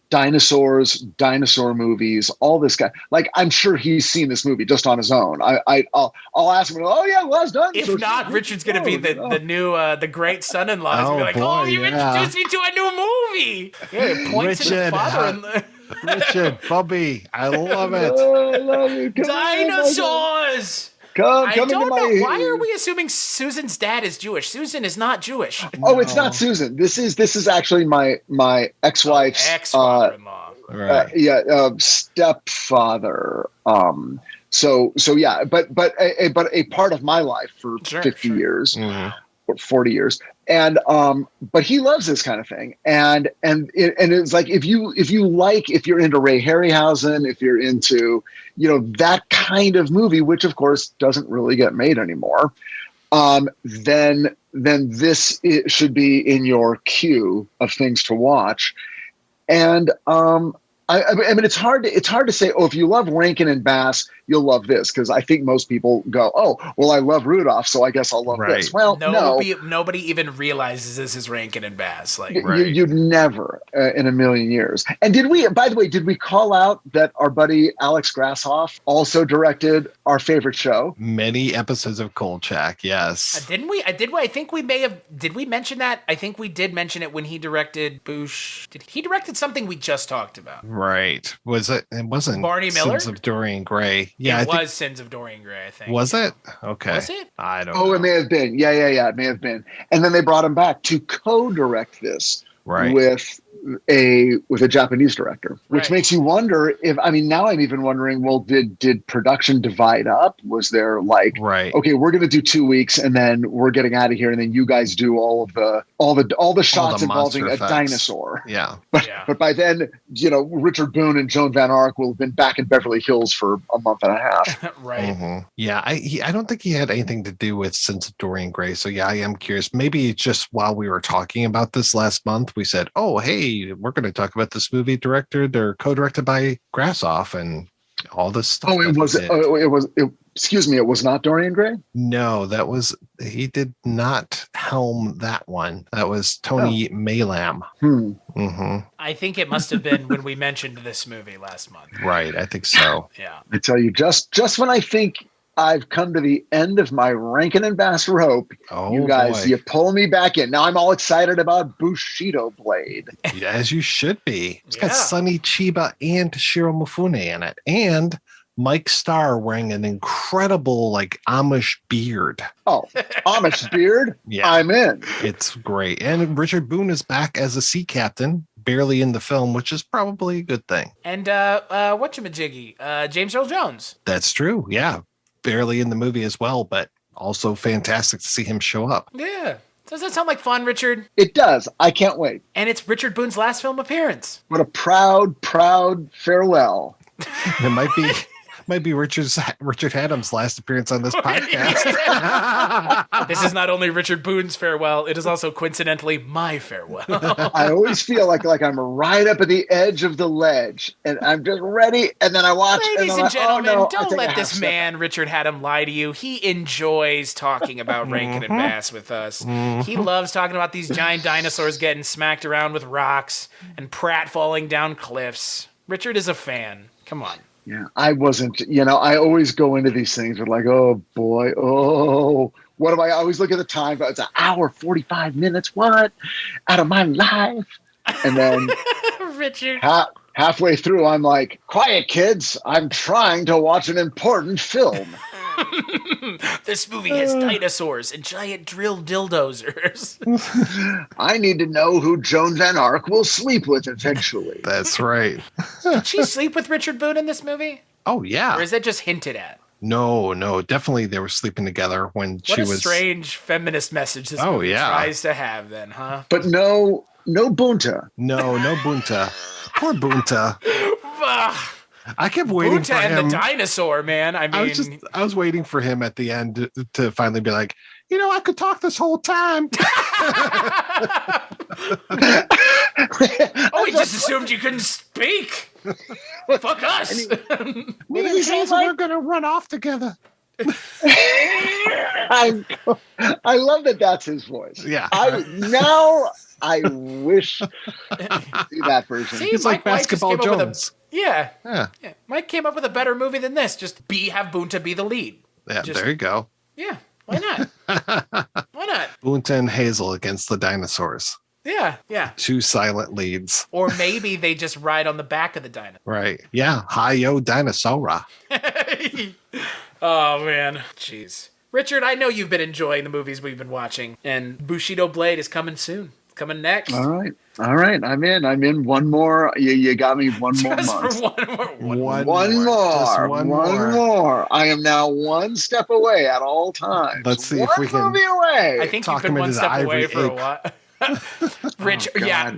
dinosaurs, dinosaur movies, all this guy. Like, I'm sure he's seen this movie just on his own. I'll ask him, oh, yeah, well, done. If not, Richard's going to be the new, the great son-in-law. He's going to be like, you introduced me to a new movie. Yeah, it points to the father. Richard, Bobby, I love it. I love you. Dinosaurs! Come I don't know. ear. Why are we assuming Susan's dad is Jewish? Susan is not Jewish. Oh, it's not Susan. This is actually my ex-wife's ex-father-in-law. Stepfather. So yeah, but a part of my life for 50 years. Or 40 years. And but he loves this kind of thing. And it's like if you're into Ray Harryhausen, if you're into, that kind of movie, which of course doesn't really get made anymore, then this should be in your queue of things to watch. And I mean, it's hard to say, if you love Rankin and Bass, you'll love this, because I think most people go, well, I love Rudolph, so I guess I'll love this. Well, nobody even realizes this is Rankin and Bass. Like, you'd never in a million years. And by the way, did we call out that our buddy Alex Grasshoff also directed our favorite show? Many episodes of Kolchak, yes. Didn't we? I think we may have. Did we mention that? I think we did mention it when he directed Boosh. He directed something we just talked about. Right. Was it? It wasn't Barney Miller? Sins of Dorian Gray. Yeah, it was Sins of Dorian Gray, I think. Was it? Okay. Was it? I don't know. It may have been. Yeah, it may have been. And then they brought him back to co-direct this with a Japanese director, which makes you wonder now I'm even wondering, well, did production divide up? Was there okay, we're going to do 2 weeks and then we're getting out of here, and then you guys do all the shots involving a dinosaur. Yeah. But by then, Richard Boone and Joan Van Ark will have been back in Beverly Hills for a month and a half. Right. Mm-hmm. Yeah. I don't think he had anything to do with Sins of Dorian Gray. So yeah, I am curious. Maybe just while we were talking about this last month, we said, oh, hey, we're going to talk about this movie they're co-directed by Grasshoff and all this stuff. It was not Dorian Gray? No, he did not helm that one. That was Tony Maylam. Mm-hmm. I think it must have been when we mentioned this movie last month. Right, I think so. Yeah. I tell you, just when I think I've come to the end of my Rankin and Bass rope, you guys, you pull me back in. Now I'm all excited about Bushido Blade. As you should be. It's got Sonny Chiba and Shiro Mifune in it. And Mike Starr wearing an incredible Amish beard. Oh, Amish beard? Yeah. I'm in. It's great. And Richard Boone is back as a sea captain, barely in the film, which is probably a good thing. And whatchamajiggy? James Earl Jones. That's true. Yeah. Barely in the movie as well, but also fantastic to see him show up. Yeah. Does that sound like fun, Richard? It does. I can't wait. And it's Richard Boone's last film appearance. What a proud farewell. It might be Richard Haddam's last appearance on this podcast. This is not only Richard Boone's farewell, it is also coincidentally my farewell. I always feel like I'm right up at the edge of the ledge, and I'm just ready, and then I watch. Ladies and gentlemen, don't let this man, Richard Haddam, lie to you. He enjoys talking about Rankin and Bass with us. He loves talking about these giant dinosaurs getting smacked around with rocks and Pratt falling down cliffs. Richard is a fan. Come on. Yeah, I wasn't, I always go into these things with oh boy, what am I always look at the time? It's an hour, 45 minutes. What? Out of my life. And then Richard, halfway through, I'm like, quiet kids. I'm trying to watch an important film. This movie has dinosaurs and giant drill dildozers. I need to know who Joan Van Ark will sleep with eventually. That's right. Did she sleep with Richard Boone in this movie? Oh, yeah. Or is that just hinted at? No, definitely they were sleeping together when she was. What a strange feminist message this movie tries to have, then, huh? But no Bunta. No Bunta. Poor Bunta. I kept waiting for him. Bunta and the dinosaur, man. I mean, I was waiting for him at the end to finally be like, I could talk this whole time. Oh, he just assumed you couldn't speak. Fuck us. Me and Hazel are going to run off together. I love that that's his voice. Yeah. I wish to see that version. See, it's like Basketball Jones. Yeah. Mike came up with a better movie than this. Just have Bunta be the lead. Yeah, there you go. Yeah, why not? Why not? Bunta and Hazel against the dinosaurs. Yeah. 2 silent leads. Or maybe they just ride on the back of the dinosaur. Right. Yeah. Hi-yo Dinosaura. Oh, man. Jeez. Richard, I know you've been enjoying the movies we've been watching, and Bushido Blade is coming soon. Coming next. All right. I'm in. One more. You got me one more month. Just for one more. I am now one step away at all times. Let's see if we can. Movie away. I think you've been one step away for a while. Rich,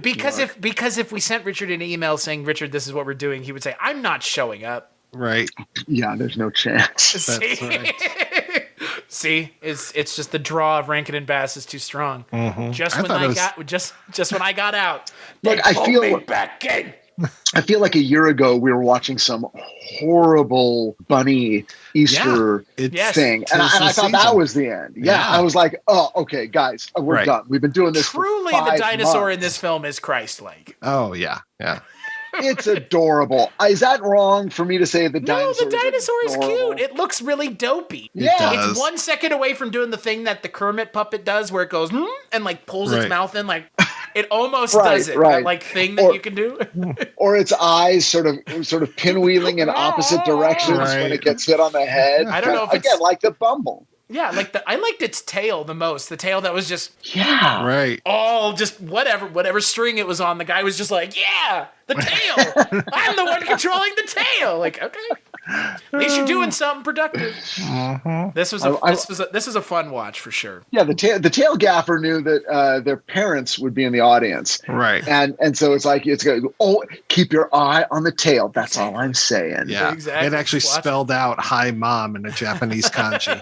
because if we sent Richard an email saying, Richard, this is what we're doing, he would say, I'm not showing up. Right. Yeah, there's no chance. That's right. See, it's just the draw of Rankin and Bass is too strong. Mm-hmm. Just when I got out, look, I feel back in. I feel like a year ago we were watching some horrible bunny Easter thing, and I thought that was the end. Yeah, I was like, oh, okay, guys, we're done. We've been doing this. Truly, for 5 the dinosaur months. in this film is Christ-like. Oh yeah. It's adorable. Is that wrong for me to say the dinosaur? No, the dinosaur is cute. It looks really dopey. Yeah, it's 1 second away from doing the thing that the Kermit puppet does, where it goes and like pulls its mouth in, like it almost does it. That like thing that you can do, or its eyes sort of pinwheeling in opposite directions when it gets hit on the head. I don't know if again, like the Bumble. Yeah, I liked its tail the most. The tail that was just all just whatever string it was on. The guy was just like, yeah, the tail. I'm the one controlling the tail. Like, okay, at least you're doing something productive. Mm-hmm. This was a fun watch for sure. Yeah, the tail gaffer knew that their parents would be in the audience, right? And so it's like keep your eye on the tail. That's all I'm saying. Yeah, exactly. It actually spelled out "Hi, Mom" in a Japanese kanji.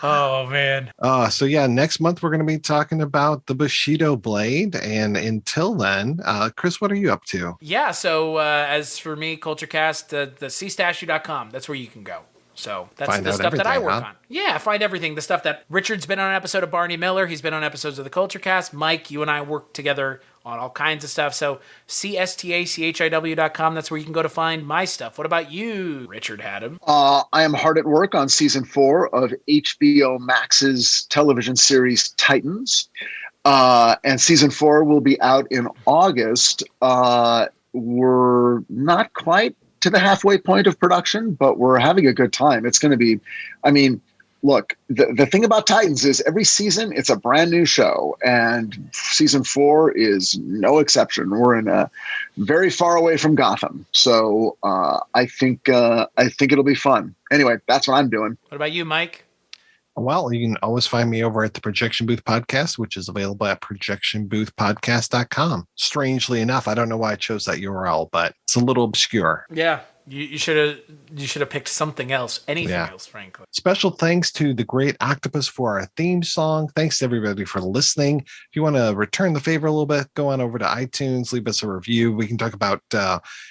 Oh man. So yeah, next month we're going to be talking about the Bushido Blade, and until then, Chris, what are you up to? Yeah, so as for me, CultureCast, the cstatue.com, that's where you can go. So that's the stuff that I work on. Yeah, find everything. The stuff that Richard's been on an episode of Barney Miller. He's been on episodes of the CultureCast. Mike, you and I work together on all kinds of stuff. So cstachiw.com, that's where you can go to find my stuff. What about you, Richard Haddam? I am hard at work on season 4 of HBO Max's television series Titans. And season 4 will be out in August. We're not quite to the halfway point of production, but we're having a good time. It's going to be, look, the thing about Titans is every season it's a brand new show, and season 4 is no exception. We're in a very far away from Gotham, so I think it'll be fun. Anyway, that's what I'm doing. What about you, Mike? Well, you can always find me over at the Projection Booth Podcast, which is available at projectionboothpodcast.com. Strangely enough, I don't know why I chose that URL, but it's a little obscure. Yeah. You should have picked something else, anything else, frankly. Special thanks to The Great Octopus for our theme song. Thanks to everybody for listening. If you want to return the favor a little bit, go on over to iTunes, leave us a review. We can talk about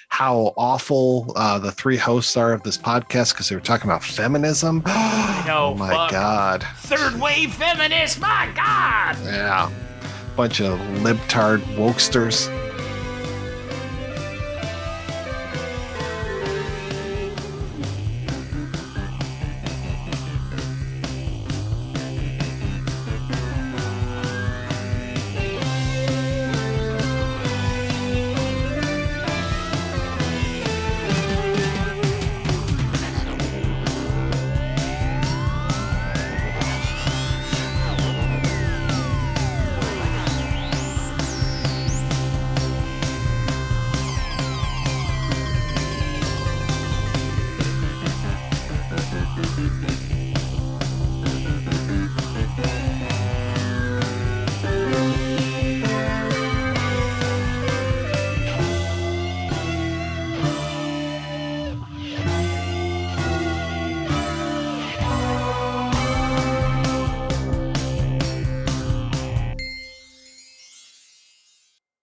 how awful the 3 hosts are of this podcast because they were talking about feminism. I know. Oh my God. Third wave feminists, my God. Yeah. Bunch of libtard wokesters.